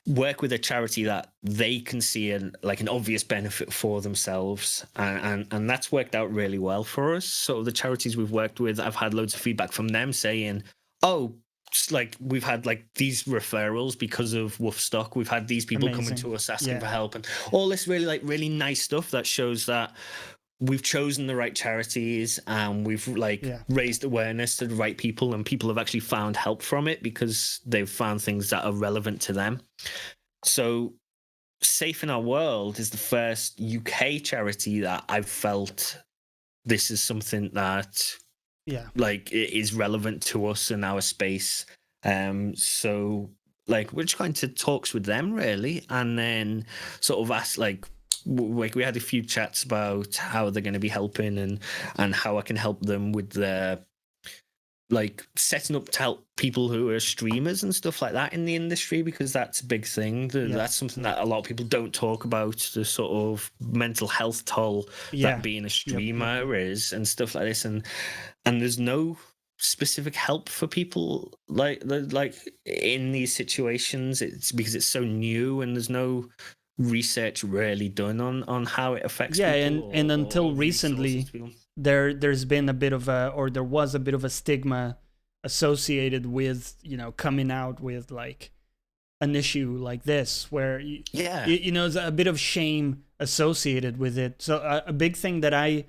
work with a charity that they can see an obvious benefit for themselves, and that's worked out really well for us. So the charities we've worked with, I've had loads of feedback from them saying, oh, like we've had like these referrals because of Woofstock, we've had these people coming to us asking for help, and all this really nice stuff that shows that we've chosen the right charities, and we've raised awareness to the right people, and people have actually found help from it because they've found things that are relevant to them. So Safe in Our World is the first UK charity that I've felt this is something that it is relevant to us in our space. So like we're just going to talks with them really, and then sort of ask we had a few chats about how they're going to be helping and how I can help them with their setting up to help people who are streamers and stuff like that in the industry, because that's a big thing. That's something that a lot of people don't talk about, the sort of mental health toll that being a streamer is and stuff like this, and there's no specific help for people like in these situations. It's because it's so new and there's no research really done on how it affects people. And until recently there's been a bit of there was a bit of a stigma associated with coming out with like an issue like this, where there's a bit of shame associated with it. So a big thing that I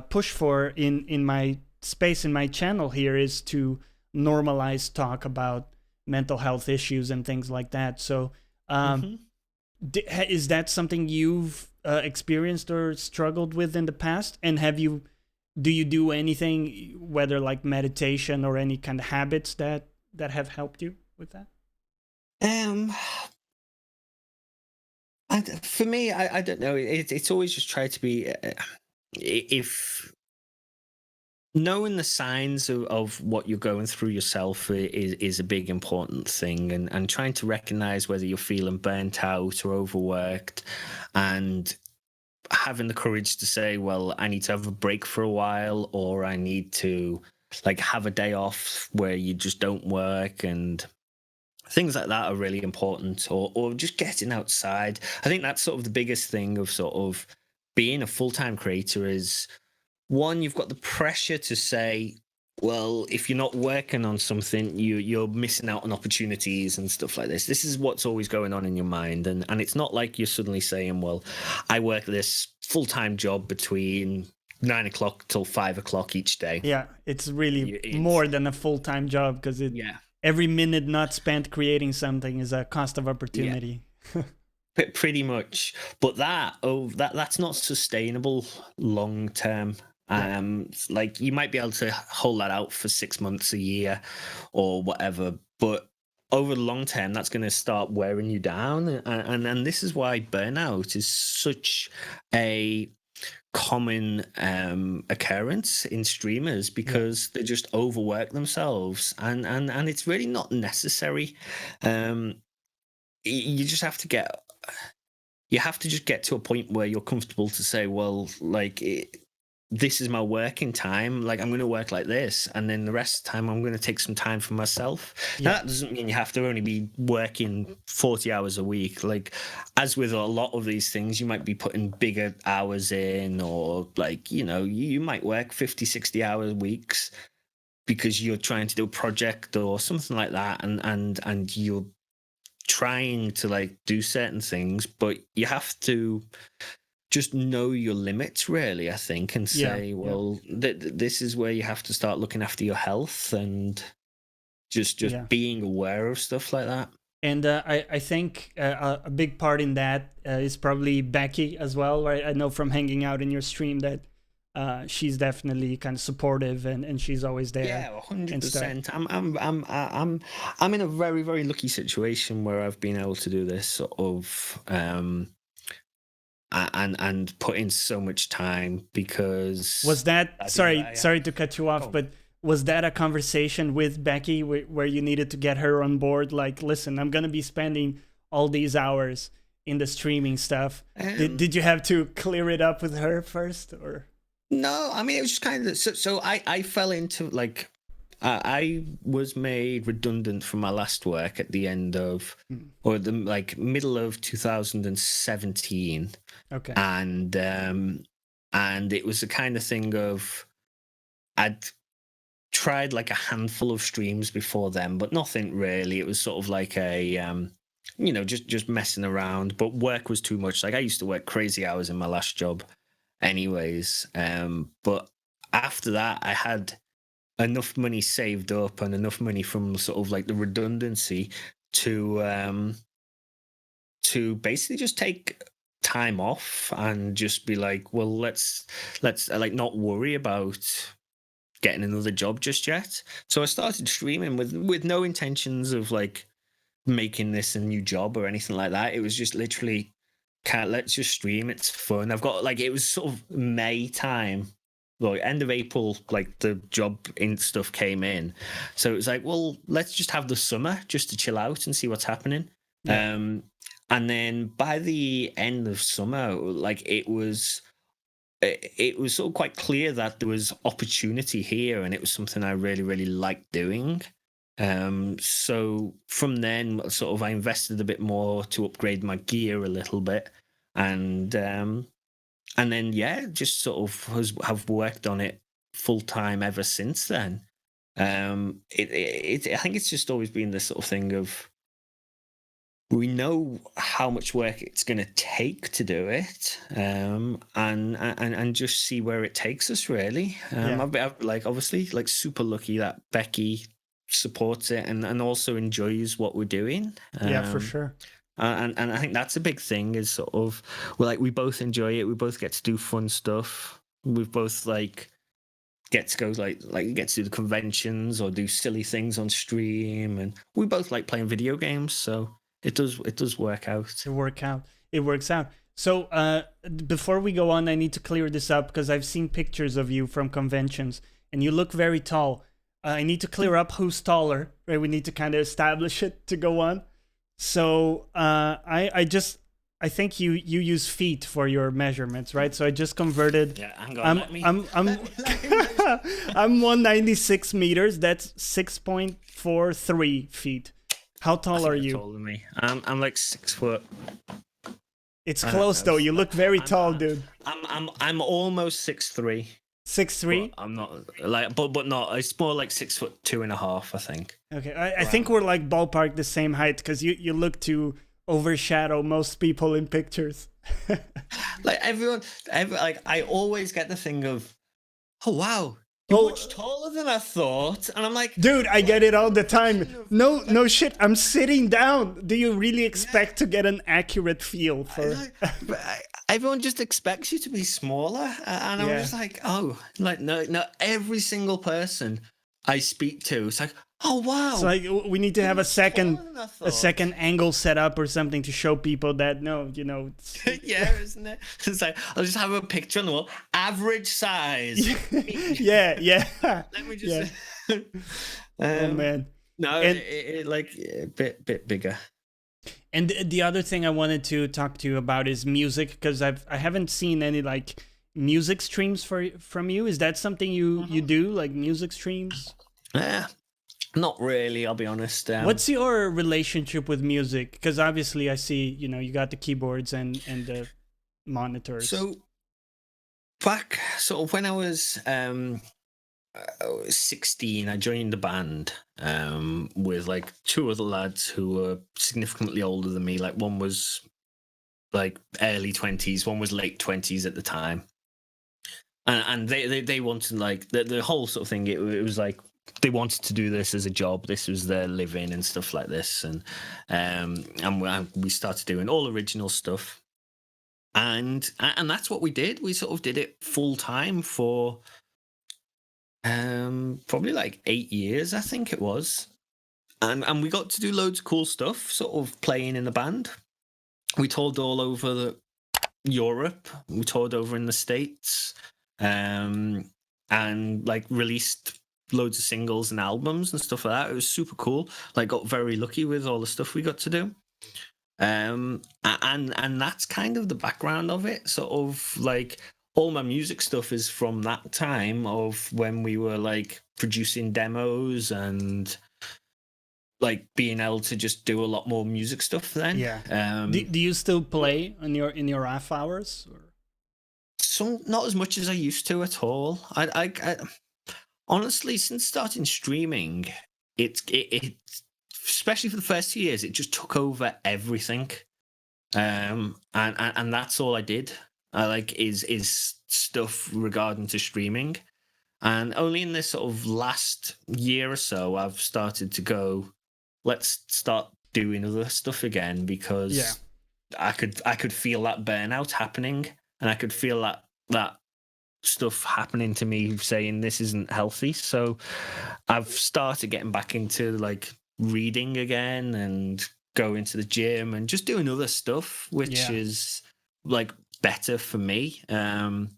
push for in my space, in my channel here, is to normalize talk about mental health issues and things like that. So is that something you've experienced or struggled with in the past? And do you do anything, whether like meditation or any kind of habits that have helped you with that? For me, I don't know. It's always just try to be if knowing the signs of what you're going through yourself is a big important thing, and trying to recognize whether you're feeling burnt out or overworked, and having the courage to say, well, I need to have a break for a while, or I need to have a day off where you just don't work, and things like that are really important, or just getting outside. I think that's sort of the biggest thing of sort of being a full-time creator is, one, you've got the pressure to say, well, if you're not working on something, you're missing out on opportunities and stuff like this. This is what's always going on in your mind. And it's not like you're suddenly saying, well, I work this full-time job between 9 o'clock till 5 o'clock each day. Yeah, it's really more than a full-time job, because every minute not spent creating something is a cost of opportunity. Yeah. Pretty much. But that's not sustainable long-term. You might be able to hold that out for 6 months, a year, or whatever, but over the long term, that's going to start wearing you down. And this is why burnout is such a common occurrence in streamers, because they just overwork themselves, and it's really not necessary. You just have to get you have to just get to a point where you're comfortable to say, well, like, this is my working time. Like, I'm going to work like this, and then the rest of the time I'm going to take some time for myself. Now, that doesn't mean you have to only be working 40 hours a week. Like, as with a lot of these things, you might be putting bigger hours in, or like, you know, you might work 50, 60-hour weeks because you're trying to do a project or something like that, and you're trying to like do certain things, but you have to just know your limits, really, I think, and say, well, this is where you have to start looking after your health and just being aware of stuff like that. And I think a big part in that is probably Becky as well, right? I know from hanging out in your stream that she's definitely kind of supportive, and she's always there. Yeah, 100%. I'm in a very, very lucky situation where I've been able to do this sort of and put in so much time, because was that sorry to cut you off, but was that a conversation with Becky where you needed to get her on board? Like, listen, I'm gonna be spending all these hours in the streaming stuff. Did you have to clear it up with her first, or? No, I mean, it was just kind of so I fell into like I was made redundant from my last work at the end of or the like middle of 2017. Okay. And it was the kind of thing of I'd tried like a handful of streams before then, but nothing really. It was sort of like a you know, just messing around, but work was too much. Like, I used to work crazy hours in my last job anyways. But after that, I had enough money saved up and enough money from sort of like the redundancy to basically just take time off and just be like, well, let's like not worry about getting another job just yet. So I started streaming with no intentions of like making this a new job or anything like that. It was just literally, let's just stream, it's fun. I've got like, it was sort of May time, like end of April, like the job in stuff came in, so it was like, well, let's just have the summer just to chill out and see what's happening. And then by the end of summer, like it was sort of quite clear that there was opportunity here, and it was something I really, really liked doing. So from then, sort of, I invested a bit more to upgrade my gear a little bit, and then just sort of have worked on it full time ever since then. I think it's just always been this sort of thing of, we know how much work it's going to take to do it, and just see where it takes us, really. I've like, obviously, like, super lucky that Becky supports it and also enjoys what we're doing. For sure. And I think that's a big thing, is sort of, well, like, we both enjoy it. We both get to do fun stuff. We've both like get to go like get to do the conventions or do silly things on stream, and we both like playing video games. So it does work out. It works out. So before we go on, I need to clear this up, because I've seen pictures of you from conventions and you look very tall. I need to clear up who's taller, right? We need to kind of establish it to go on. So I think you use feet for your measurements, right? So I just converted. Yeah, hang on. I'm 196 meters. That's 6.43 feet. How tall are you? Taller than me. I'm like 6 foot. It's close though. You look very tall, dude. I'm almost 6'3". 6'3"? I'm not like, but not. It's more like 6'2.5", I think. Okay, I think we're like ballpark the same height, because you look to overshadow most people in pictures. Like everyone, like, I always get the thing of, oh wow, you're much taller than I thought, and I'm like, dude, I get it all the time. No shit, I'm sitting down. Do you really expect to get an accurate feel for? Everyone just expects you to be smaller, and I'm just like, oh, like no, every single person I speak to, it's like, oh wow. So like, we need to have a second angle set up or something to show people that, no, you know. Yeah, isn't it? It's like, I'll just have a picture on the wall, average size. yeah. Let me just. Oh man. No, it like a bit bigger. And the other thing I wanted to talk to you about is music, because I haven't seen any like music streams from you. Is that something you do, like music streams? Yeah, not really. I'll be honest. What's your relationship with music? Because obviously I see you got the keyboards and the monitors. So back sort of when I was 16, I joined a band with like two other lads who were significantly older than me. Like one was like early 20s, one was late 20s at the time. And they wanted like the whole sort of thing. It was like they wanted to do this as a job. This was their living and stuff like this. And we started doing all original stuff. And that's what we did. We sort of did it full time for probably like 8 years, I think it was. And we got to do loads of cool stuff, sort of playing in the band. We toured all over Europe. We toured over in the States. And like released loads of singles and albums and stuff like that. It was super cool. Like got very lucky with all the stuff we got to do. And that's kind of the background of it. Sort of like all my music stuff is from that time of when we were like producing demos and like being able to just do a lot more music stuff then. Yeah. Do you still play in your off hours? Or? So not as much as I used to at all. I honestly, since starting streaming, it especially for the first 2 years, it just took over everything. And that's all I did. I like is stuff regarding to streaming. And only in this sort of last year or so, I've started to go, let's start doing other stuff again, because I could feel that burnout happening, and I could feel that stuff happening to me, saying this isn't healthy. So I've started getting back into like reading again and going to the gym and just doing other stuff, which is like better for me. And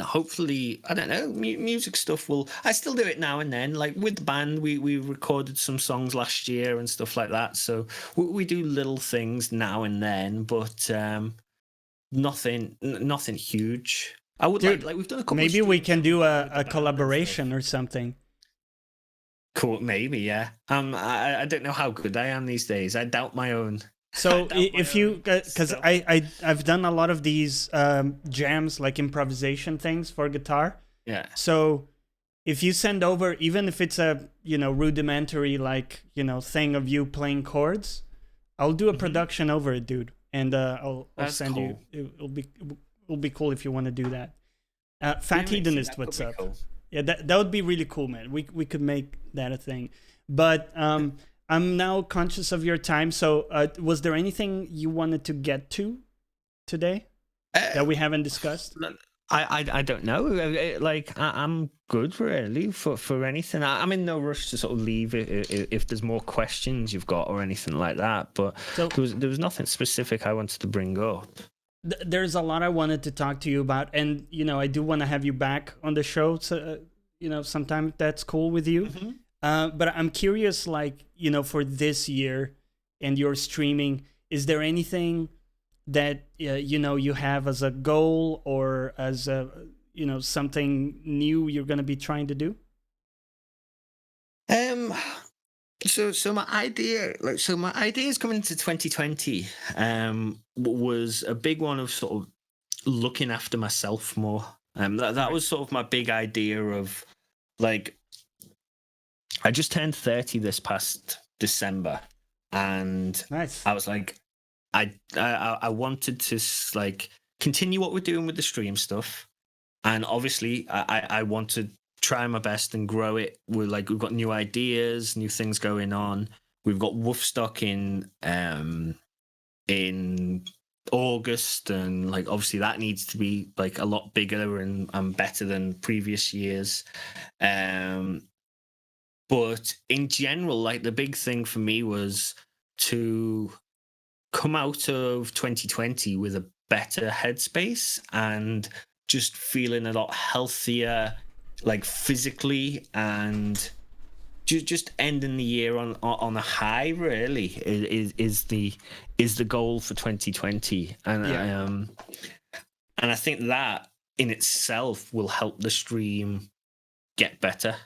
hopefully, I don't know, music stuff I still do it now and then. Like with the band, we recorded some songs last year and stuff like that. So we do little things now and then, but nothing huge. I would like we've done a couple. Maybe we can do a collaboration or something. Cool, maybe, yeah. I don't know how good I am these days. I doubt my own. So if you, because I've done a lot of these jams, like improvisation things for guitar. Yeah. So if you send over, even if it's a rudimentary like thing of you playing chords, I'll do a production over it, dude, and I'll send cool. you. It'll be cool if you want to do that. Fat Hedonist, what's up? Cool. Yeah, that would be really cool, man. We could make that a thing. But I'm now conscious of your time. So was there anything you wanted to get to today that we haven't discussed? I don't know. Like I'm good really for anything. I'm in no rush to sort of leave if there's more questions you've got or anything like that. But so, there was nothing specific I wanted to bring up. There's a lot I wanted to talk to you about, and I do want to have you back on the show. So sometime if that's cool with you. Mm-hmm. But I'm curious, like for this year and your streaming, is there anything that you have as a goal or as a something new you're going to be trying to do? So my idea is coming into 2020 was a big one of sort of looking after myself more. That was sort of my big idea of like, I just turned 30 this past December, and nice. I was like, I wanted to like continue what we're doing with the stream stuff, and obviously I want to try my best and grow it. We've got new ideas, new things going on. We've got Woofstock in August, and like obviously that needs to be like a lot bigger and better than previous years. But in general, like the big thing for me was to come out of 2020 with a better headspace and just feeling a lot healthier, like physically and just ending the year on a high really is the goal for 2020, and I think that in itself will help the stream get better.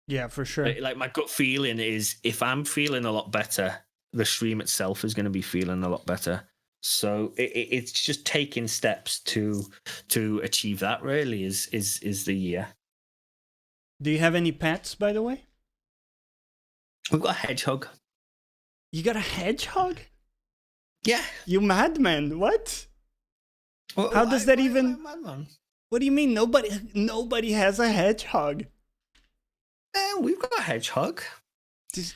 Yeah, for sure. Like my gut feeling is, if I'm feeling a lot better, the stream itself is going to be feeling a lot better. So it's just taking steps to achieve that. Really, is the year. Do you have any pets, by the way? We've got a hedgehog. You got a hedgehog? Yeah. You madman! What? Well, how does that even? What do you mean? Nobody has a hedgehog. We've got a hedgehog.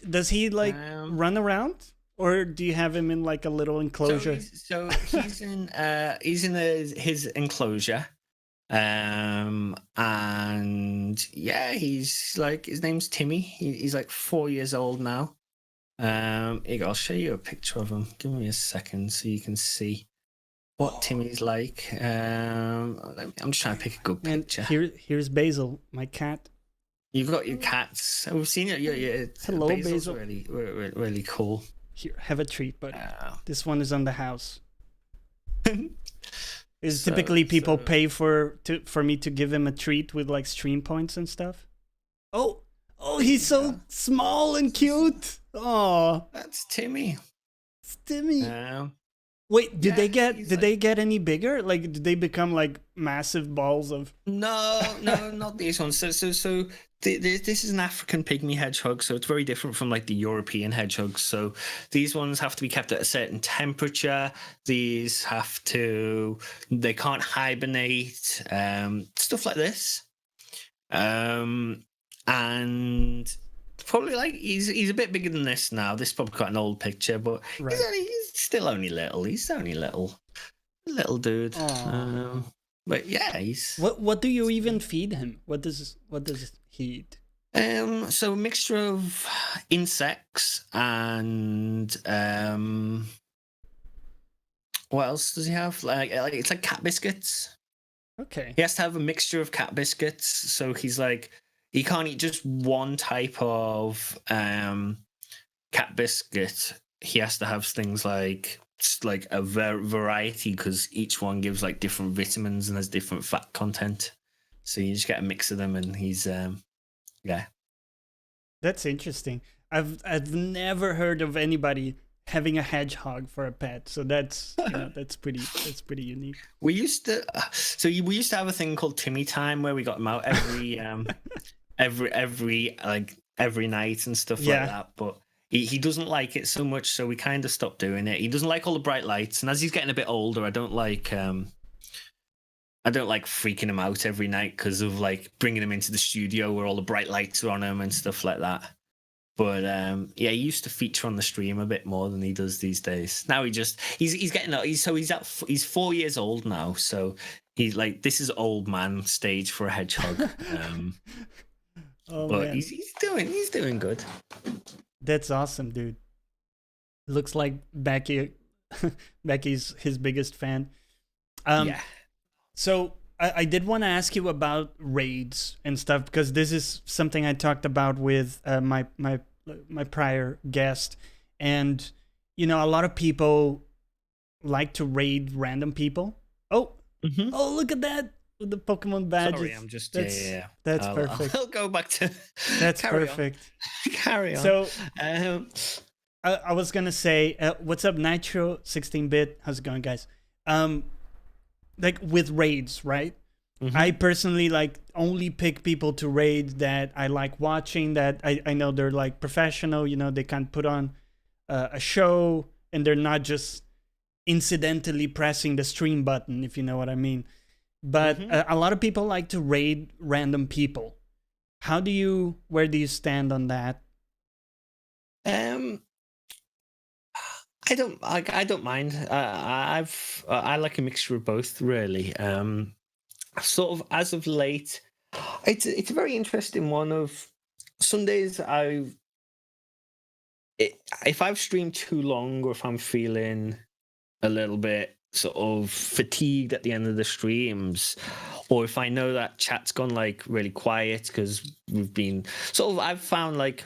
Does he like run around, or do you have him in like a little enclosure? So he's in his enclosure, and yeah, he's like, his name's Timmy. He's like 4 years old now. I'll show you a picture of him. Give me a second so you can see what Timmy's like. I'm just trying to pick a good picture. Here's Basil, my cat. You've got your cats. We've seen it. Yeah. Hello, Basil. Really cool. Here, have a treat, buddy. This one is on the house. Typically people pay for me to give him a treat with like stream points and stuff. Oh, he's so small and cute. Oh, that's Timmy. It's Timmy. Wait, did they get any bigger? Like, did they become like massive balls of? No, not these ones. So this is an African pygmy hedgehog, so it's very different from like the European hedgehogs. So these ones have to be kept at a certain temperature. They can't hibernate, stuff like this. And probably like he's a bit bigger than this now. This is probably quite an old picture, but right. he's still only little. He's only little dude. But yeah, he's. What do you even feed him? What does he eat? So a mixture of insects and what else does he have? Like it's like cat biscuits. Okay. He has to have a mixture of cat biscuits. So he's like, he can't eat just one type of cat biscuit. He has to have things like a variety, because each one gives like different vitamins and has different fat content. So you just get a mix of them, and he's yeah. That's interesting. I've never heard of anybody having a hedgehog for a pet, so that's that's pretty unique. We used to have a thing called Timmy Time, where we got him out every night and stuff like that, but he doesn't like it so much, so we kind of stopped doing it. He doesn't like all the bright lights, and as he's getting a bit older, I don't like freaking him out every night because of like bringing him into the studio where all the bright lights are on him and stuff like that. But he used to feature on the stream a bit more than he does these days. Now he's getting up. He's 4 years old now, so he's like, this is old man stage for a hedgehog. But man. he's doing good. That's awesome, dude. Looks like Becky's his biggest fan. Yeah. So I did want to ask you about raids and stuff, because this is something I talked about with my prior guest, and a lot of people like to raid random people. Oh, look at that with the Pokemon badges. Sorry, I'm just That's perfect. I'll go back to. That's perfect. Carry on. So I was gonna say, what's up, Nitro 16-bit? How's it going, guys? Like with raids, right? I personally like only pick people to raid that I like watching, that I know they're like professional, they can put on a show, and they're not just incidentally pressing the stream button, if you know what I mean. But a lot of people like to raid random people. Where do you stand on that? I don't mind. I like a mixture of both, really. Sort of as of late, it's a very interesting one. Of Sundays, if I've streamed too long, or if I'm feeling a little bit sort of fatigued at the end of the streams, or if I know that chat's gone like really quiet because we've been I've found like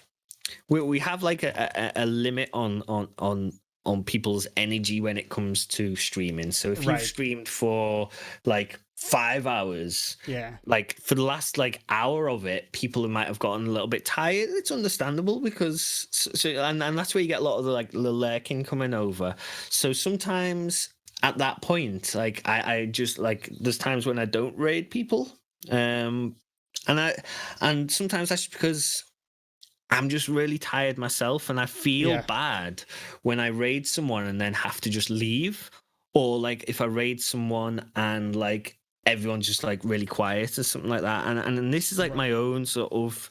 we have like a limit on people's energy when it comes to streaming. So if you've Right. streamed for like 5 hours, Yeah. like for the last like hour of it, people might have gotten a little bit tired. It's understandable because and that's where you get a lot of the lurking coming over. So sometimes at that point, like I just like there's times when I don't raid people. And sometimes that's because I'm just really tired myself, and I feel Yeah. bad when I raid someone and then have to just leave, or like if I raid someone and like everyone's just like really quiet or something like that. And this is like Right. my own sort of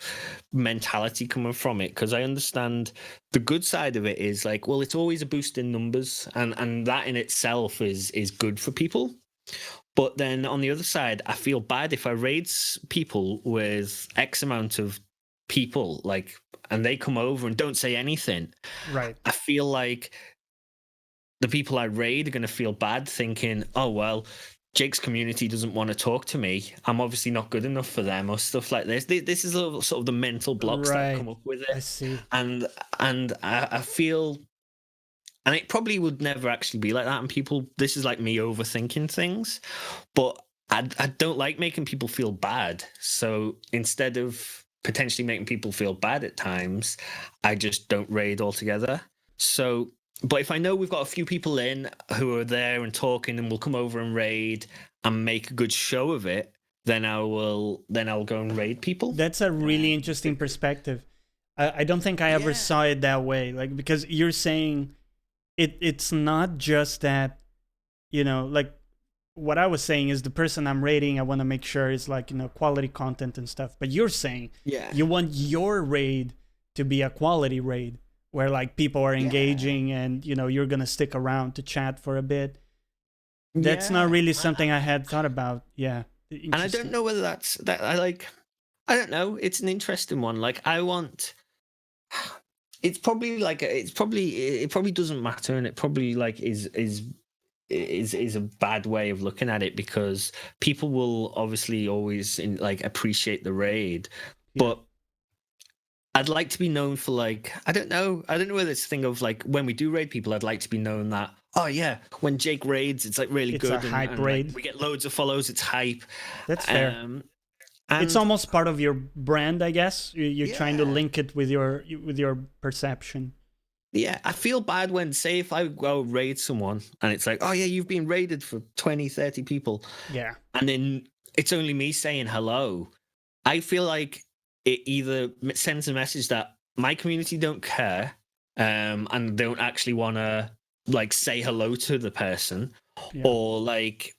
mentality coming from it, because I understand the good side of it is like, well, it's always a boost in numbers, and that in itself is good for people. But then on the other side, I feel bad if I raid people with X amount of people, like, and they come over and don't say anything. Right. I feel like the people I raid are going to feel bad, thinking, oh, well, Jake's community doesn't want to talk to me. I'm obviously not good enough for them, or stuff like this. This is sort of the mental blocks that come up with I it. see. And I feel, and it probably would never actually be like that. And people, this is like me overthinking things, but I don't like making people feel bad. So instead of potentially making people feel bad at times, I just don't raid altogether. So, but if I know we've got a few people in who are there and talking and will come over and raid and make a good show of it, then I'll go and raid people. That's a really interesting perspective. I don't think I ever saw it that way. Like, because you're saying it's not just that, like what I was saying is the person I'm raiding, I want to make sure is like, quality content and stuff. But you're saying you want your raid to be a quality raid where like people are engaging and, you're going to stick around to chat for a bit. That's not really something I had thought about. Yeah. And I don't know whether that's that. I don't know. It's an interesting one. Like I want. It's probably like it probably doesn't matter, and it probably like is a bad way of looking at it, because people will obviously always appreciate the raid, but I'd like to be known for like I don't know whether it's a thing of like when we do raid people, I'd like to be known that when Jake raids, it's like really good. It's a hype raid. Like, we get loads of follows. It's hype. That's fair. It's almost part of your brand, I guess. You're trying to link it with your perception. Yeah, I feel bad when, say, if I go raid someone and it's like, oh yeah, you've been raided for 20, 30 people. Yeah. And then it's only me saying hello. I feel like it either sends a message that my community don't care and don't actually want to like say hello to the person, or like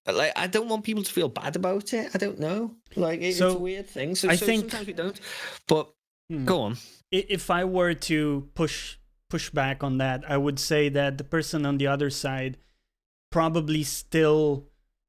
I don't want people to feel bad about it. I don't know. Like it's a weird thing. So sometimes we don't. But go on. If I were to push back on that, I would say that the person on the other side probably still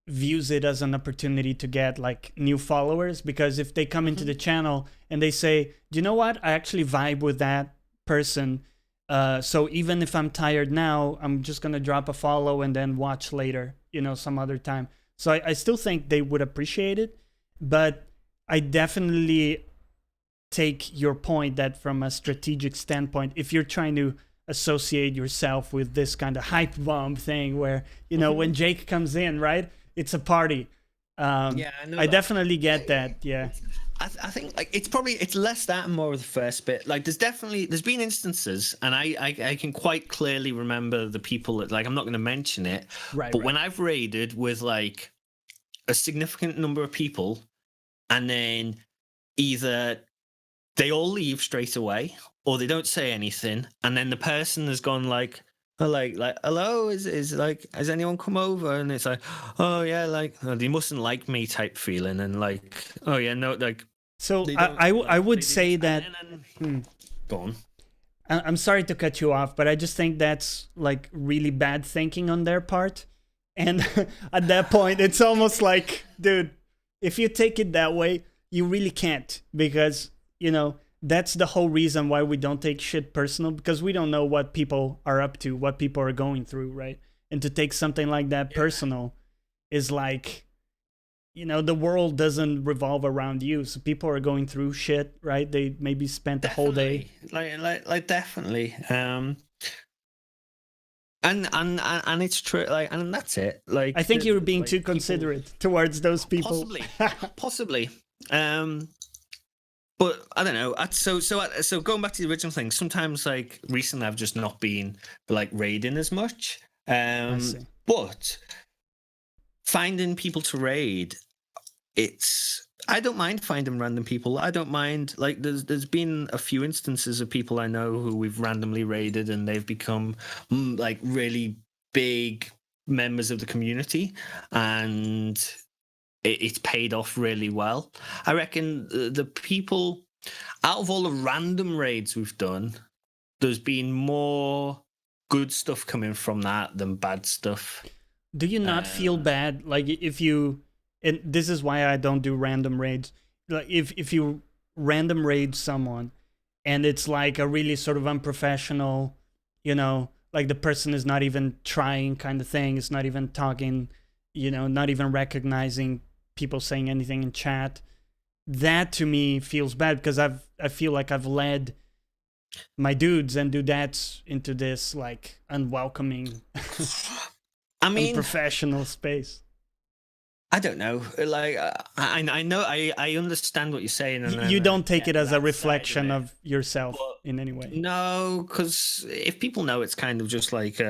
views it as an opportunity to get like new followers, because if they come into the channel and they say, do you know what? I actually vibe with that person. So even if I'm tired now, I'm just going to drop a follow and then watch later, some other time. So I still think they would appreciate it, but I definitely take your point that from a strategic standpoint, if you're trying to associate yourself with this kind of hype bomb thing where, when Jake comes in, right, it's a party. I definitely get that. Yeah. I think like it's less that and more of the first bit. Like there's been instances, and I can quite clearly remember the people that, like, I'm not going to mention it, but when I've raided with like a significant number of people, and then either they all leave straight away or they don't say anything, and then the person has gone like hello, is like, has anyone come over? And it's like, oh yeah, like, oh, they mustn't like me type feeling, and like, oh yeah, no, like. So I would say that. Go on. I'm sorry to cut you off, but I just think that's like really bad thinking on their part. And at that point, it's almost like, dude, if you take it that way, you really can't, because, that's the whole reason why we don't take shit personal, because we don't know what people are up to, what people are going through, right? And to take something like that personal is like, the world doesn't revolve around you. So people are going through shit, right? They maybe spent the whole day. Like definitely. And it's true. Like, and that's it. Like, I think you're being like too considerate towards those people. possibly. But I don't know. So going back to the original thing, sometimes like recently I've just not been like raiding as much. I see. But finding people to raid, I don't mind finding random people. I don't mind, like, there's been a few instances of people I know who we've randomly raided and they've become like really big members of the community, and it's paid off really well. I reckon the people, out of all the random raids we've done, there's been more good stuff coming from that than bad stuff. Do you not feel bad, like, if you, and this is why I don't do random raids, like if you random raid someone and it's like a really sort of unprofessional, like the person is not even trying kind of thing, it's not even talking, not even recognizing people saying anything in chat, that to me feels bad, because I feel like I've led my dudes and dudettes into this like unwelcoming unprofessional space. I don't know. Like, I know, I understand what you're saying. And you don't take it as a reflection of yourself in any way. No, because if people know, it's kind of just like,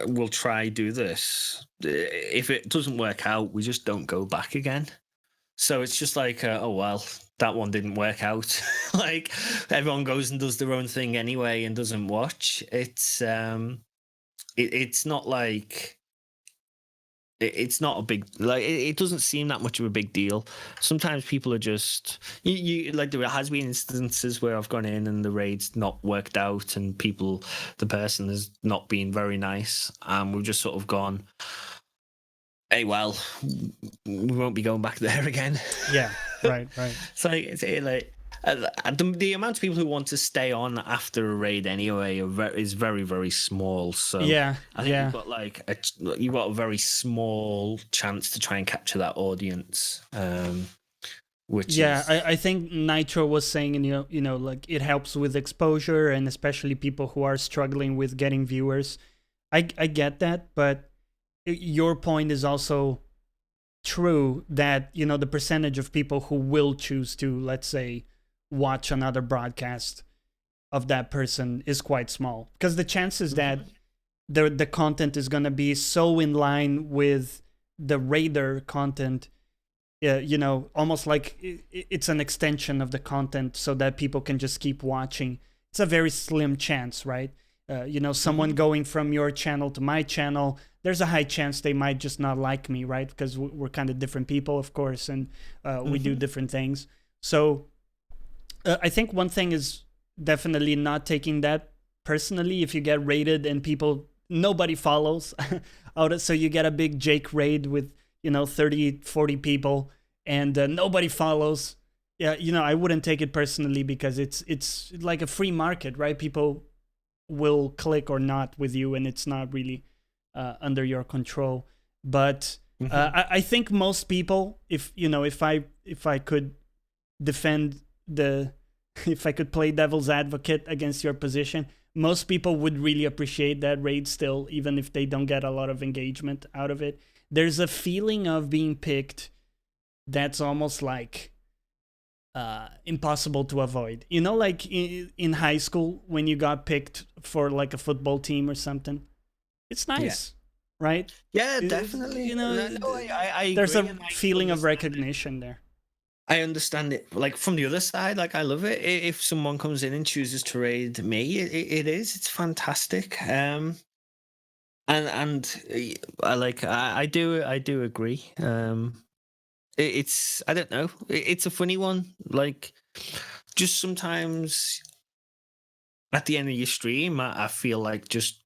we'll try do this. If it doesn't work out, we just don't go back again. So it's just like, oh well, that one didn't work out. Like, everyone goes and does their own thing anyway and doesn't watch. It's not like. It's not a big, like, it doesn't seem that much of a big deal. Sometimes people are just, you like, there has been instances where I've gone in and the raid's not worked out and the person has not been very nice, and we've just sort of gone, hey, well, we won't be going back there again. Yeah, right. So it's like, the amount of people who want to stay on after a raid anyway is very, very small. So yeah, I think you've got a very small chance to try and capture that audience. I think Nitro was saying, like, it helps with exposure, and especially people who are struggling with getting viewers. I get that, but your point is also true, that the percentage of people who will choose to, let's say, watch another broadcast of that person is quite small, because the chances that the content is going to be so in line with the raider content, almost like it's an extension of the content so that people can just keep watching, it's a very slim chance, right? Someone going from your channel to my channel, there's a high chance they might just not like me, right? Because we're kind of different people, of course, and we do different things. So I think one thing is definitely not taking that personally. If you get raided and nobody follows, so you get a big Jake raid with 30, 40 people, and nobody follows. Yeah, I wouldn't take it personally, because it's like a free market, right? People will click or not with you, and it's not really under your control. But I think most people, if I could defend if I could play devil's advocate against your position, most people would really appreciate that raid still, even if they don't get a lot of engagement out of it. There's a feeling of being picked that's almost like impossible to avoid. Like in high school when you got picked for like a football team or something. It's nice, right? Yeah, definitely. I there's agree, a feeling of recognition there. I understand it. Like, from the other side, like, I love it. If someone comes in and chooses to raid me, it's fantastic. And I do agree. It's, I don't know. It's a funny one. Like, just sometimes at the end of your stream, I feel like just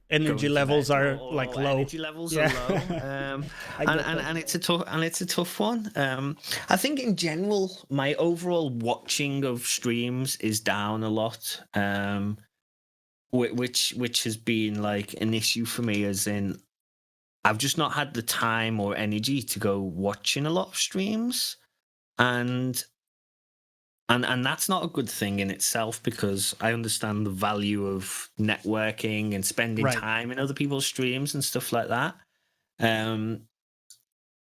energy levels are like low. Energy levels are low, and it's a tough one. I think in general, my overall watching of streams is down a lot. Which has been like an issue for me, as in I've just not had the time or energy to go watching a lot of streams, and that's not a good thing in itself, because I understand the value of networking and spending Right. time in other people's streams and stuff like that.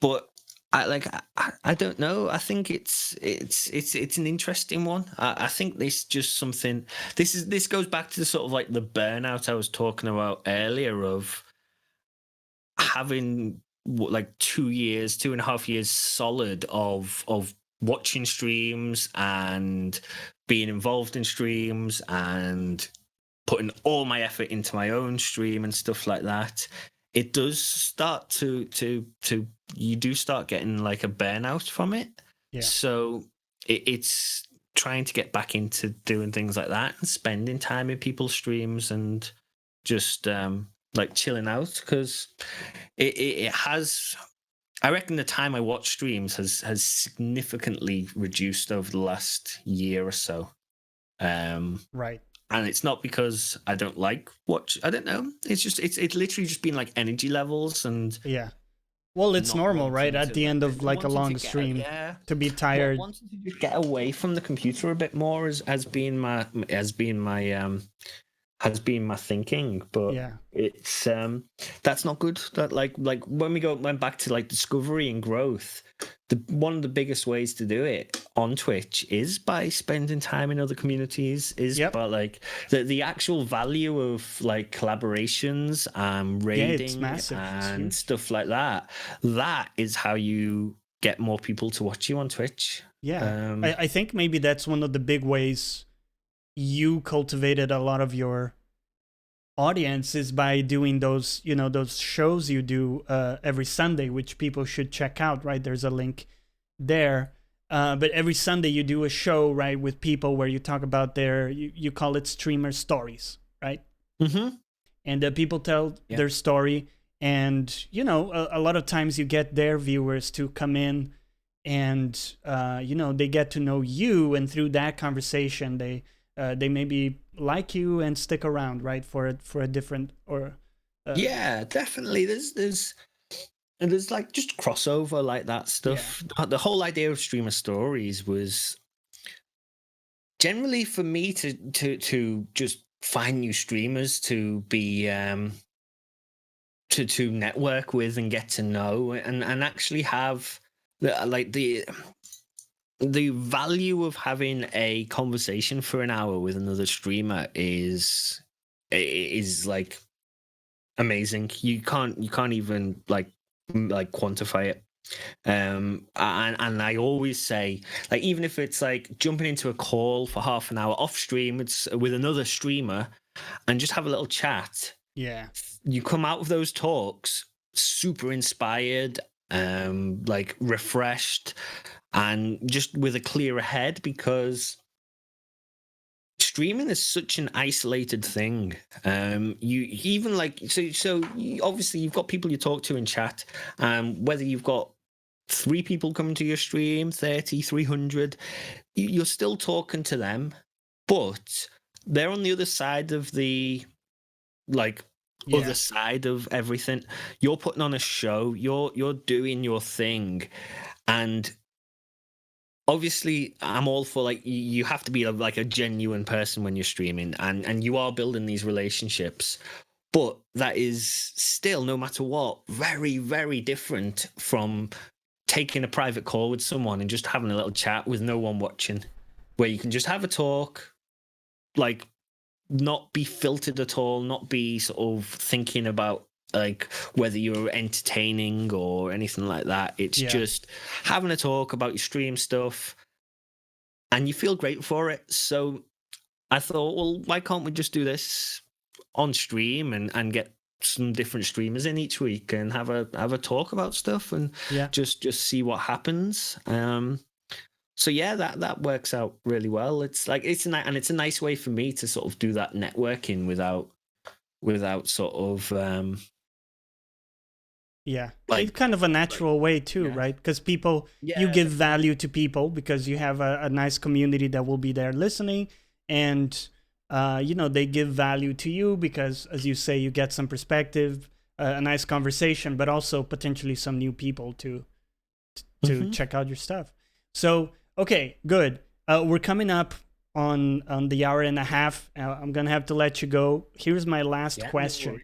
But I don't know. I think it's an interesting one. I think this just something. This goes back to the sort of like the burnout I was talking about earlier of having like 2.5 years solid of watching streams and being involved in streams and putting all my effort into my own stream and stuff like that. It does start to you do start getting like a burnout from it. Yeah. So it's trying to get back into doing things like that and spending time in people's streams and just like chilling out, because it has. I reckon the time I watch streams has significantly reduced over the last year or so. Right. And it's not because I don't like watch. I don't know. It's just it's literally just been like energy levels and Yeah. Well, it's not normal, wanting right? At to, the end of like a wanting long to get- stream, yeah. to be tired. Wanting to just get away from the computer a bit more has been my thinking, but Yeah. it's that's not good. That like when we went back to like discovery and growth, one of the biggest ways to do it on Twitch is by spending time in other communities, is Yep. by like the actual value of like collaborations and raiding it's massive. It's and huge. stuff like that. That is how you get more people to watch you on Twitch. Yeah. I think maybe that's one of the big ways you cultivated a lot of your audience, is by doing those, you know, those shows you do every Sunday, which people should check out, right? There's a link there. But every Sunday you do a show, right, with people where you talk about you call it streamer stories, right? Mm-hmm. And people tell their story, and you know, a lot of times you get their viewers to come in, and you know, they get to know you, and through that conversation they maybe like you and stick around, right, for a different or yeah, definitely. There's like just crossover like that stuff. The whole idea of streamer stories was generally for me to just find new streamers to be to network with and get to know and actually have the value of having a conversation for an hour with another streamer is like amazing. You can't even like quantify it. And I always say, like, even if it's like jumping into a call for half an hour off stream, it's with another streamer, and just have a little chat. Yeah. You come out of those talks super inspired, like refreshed, and just with a clearer head, because streaming is such an isolated thing. You even like obviously you've got people you talk to in chat, whether you've got 3 people coming to your stream, 30, 300, you're still talking to them, but they're on the other side of the other side of everything. You're putting on a show, you're doing your thing, and obviously I'm all for like you have to be like a genuine person when you're streaming, and you are building these relationships, but that is still, no matter what, very, very different from taking a private call with someone and just having a little chat with no one watching, where you can just have a talk, like not be filtered at all, not be sort of thinking about like whether you're entertaining or anything like that. It's just having a talk about your stream stuff, and you feel great for it. So I thought, well, why can't we just do this on stream and get some different streamers in each week and have a talk about stuff and just see what happens. So yeah, that works out really well. It's like it's a nice way for me to sort of do that networking without sort of like, it's kind of a natural way too, right? Because people, you give value to people because you have a nice community that will be there listening, and you know, they give value to you because, as you say, you get some perspective a nice conversation, but also potentially some new people to check out your stuff. So, okay, good. We're coming up on the hour and a half. I'm gonna have to let you go. Here's my last question.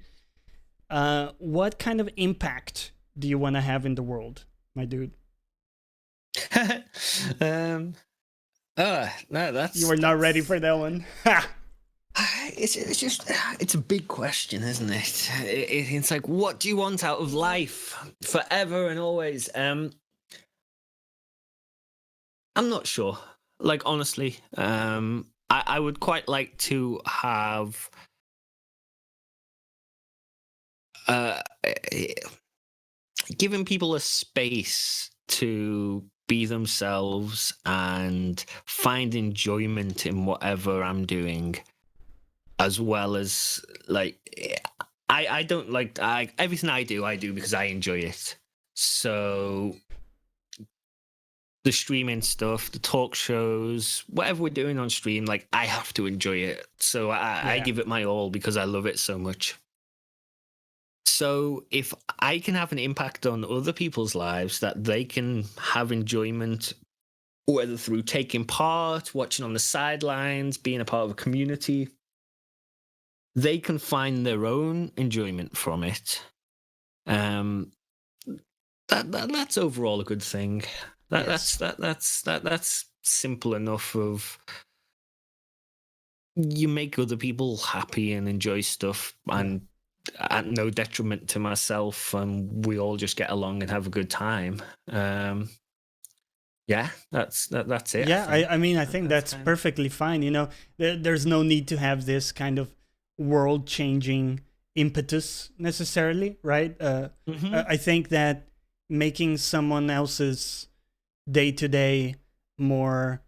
What kind of impact do you want to have in the world, my dude? No, that's You were not ready for that one. It's a big question, isn't it? It's like, what do you want out of life forever and always? I'm not sure. Like, honestly, I would quite like to have giving people a space to be themselves and find enjoyment in whatever I'm doing, as well as like I don't like everything I do because I enjoy it. So the streaming stuff, the talk shows, whatever we're doing on stream, like I have to enjoy it. So I give it my all because I love it so much. So if I can have an impact on other people's lives, that they can have enjoyment, whether through taking part, watching on the sidelines, being a part of a community, they can find their own enjoyment from it. That's overall a good thing. That's simple enough. Of you make other people happy and enjoy stuff, and at no detriment to myself, and we all just get along and have a good time. Yeah, that's it. Yeah, I mean, I think that's perfectly fine. You know, there's no need to have this kind of world-changing impetus necessarily, right? I think that making someone else's day-to-day more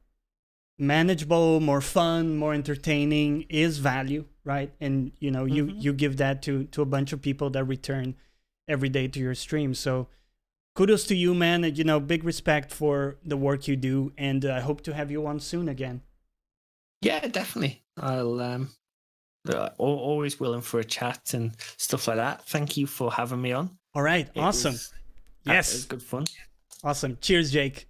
manageable, more fun, more entertaining is value, right? And you know, you give that to a bunch of people that return every day to your stream. So kudos to you, man. And, you know, big respect for the work you do, and I hope to have you on soon again. Yeah, definitely. I'll always willing for a chat and stuff like that. Thank you for having me on. All right, awesome. Yes, it was good fun. Awesome. Cheers, Jake.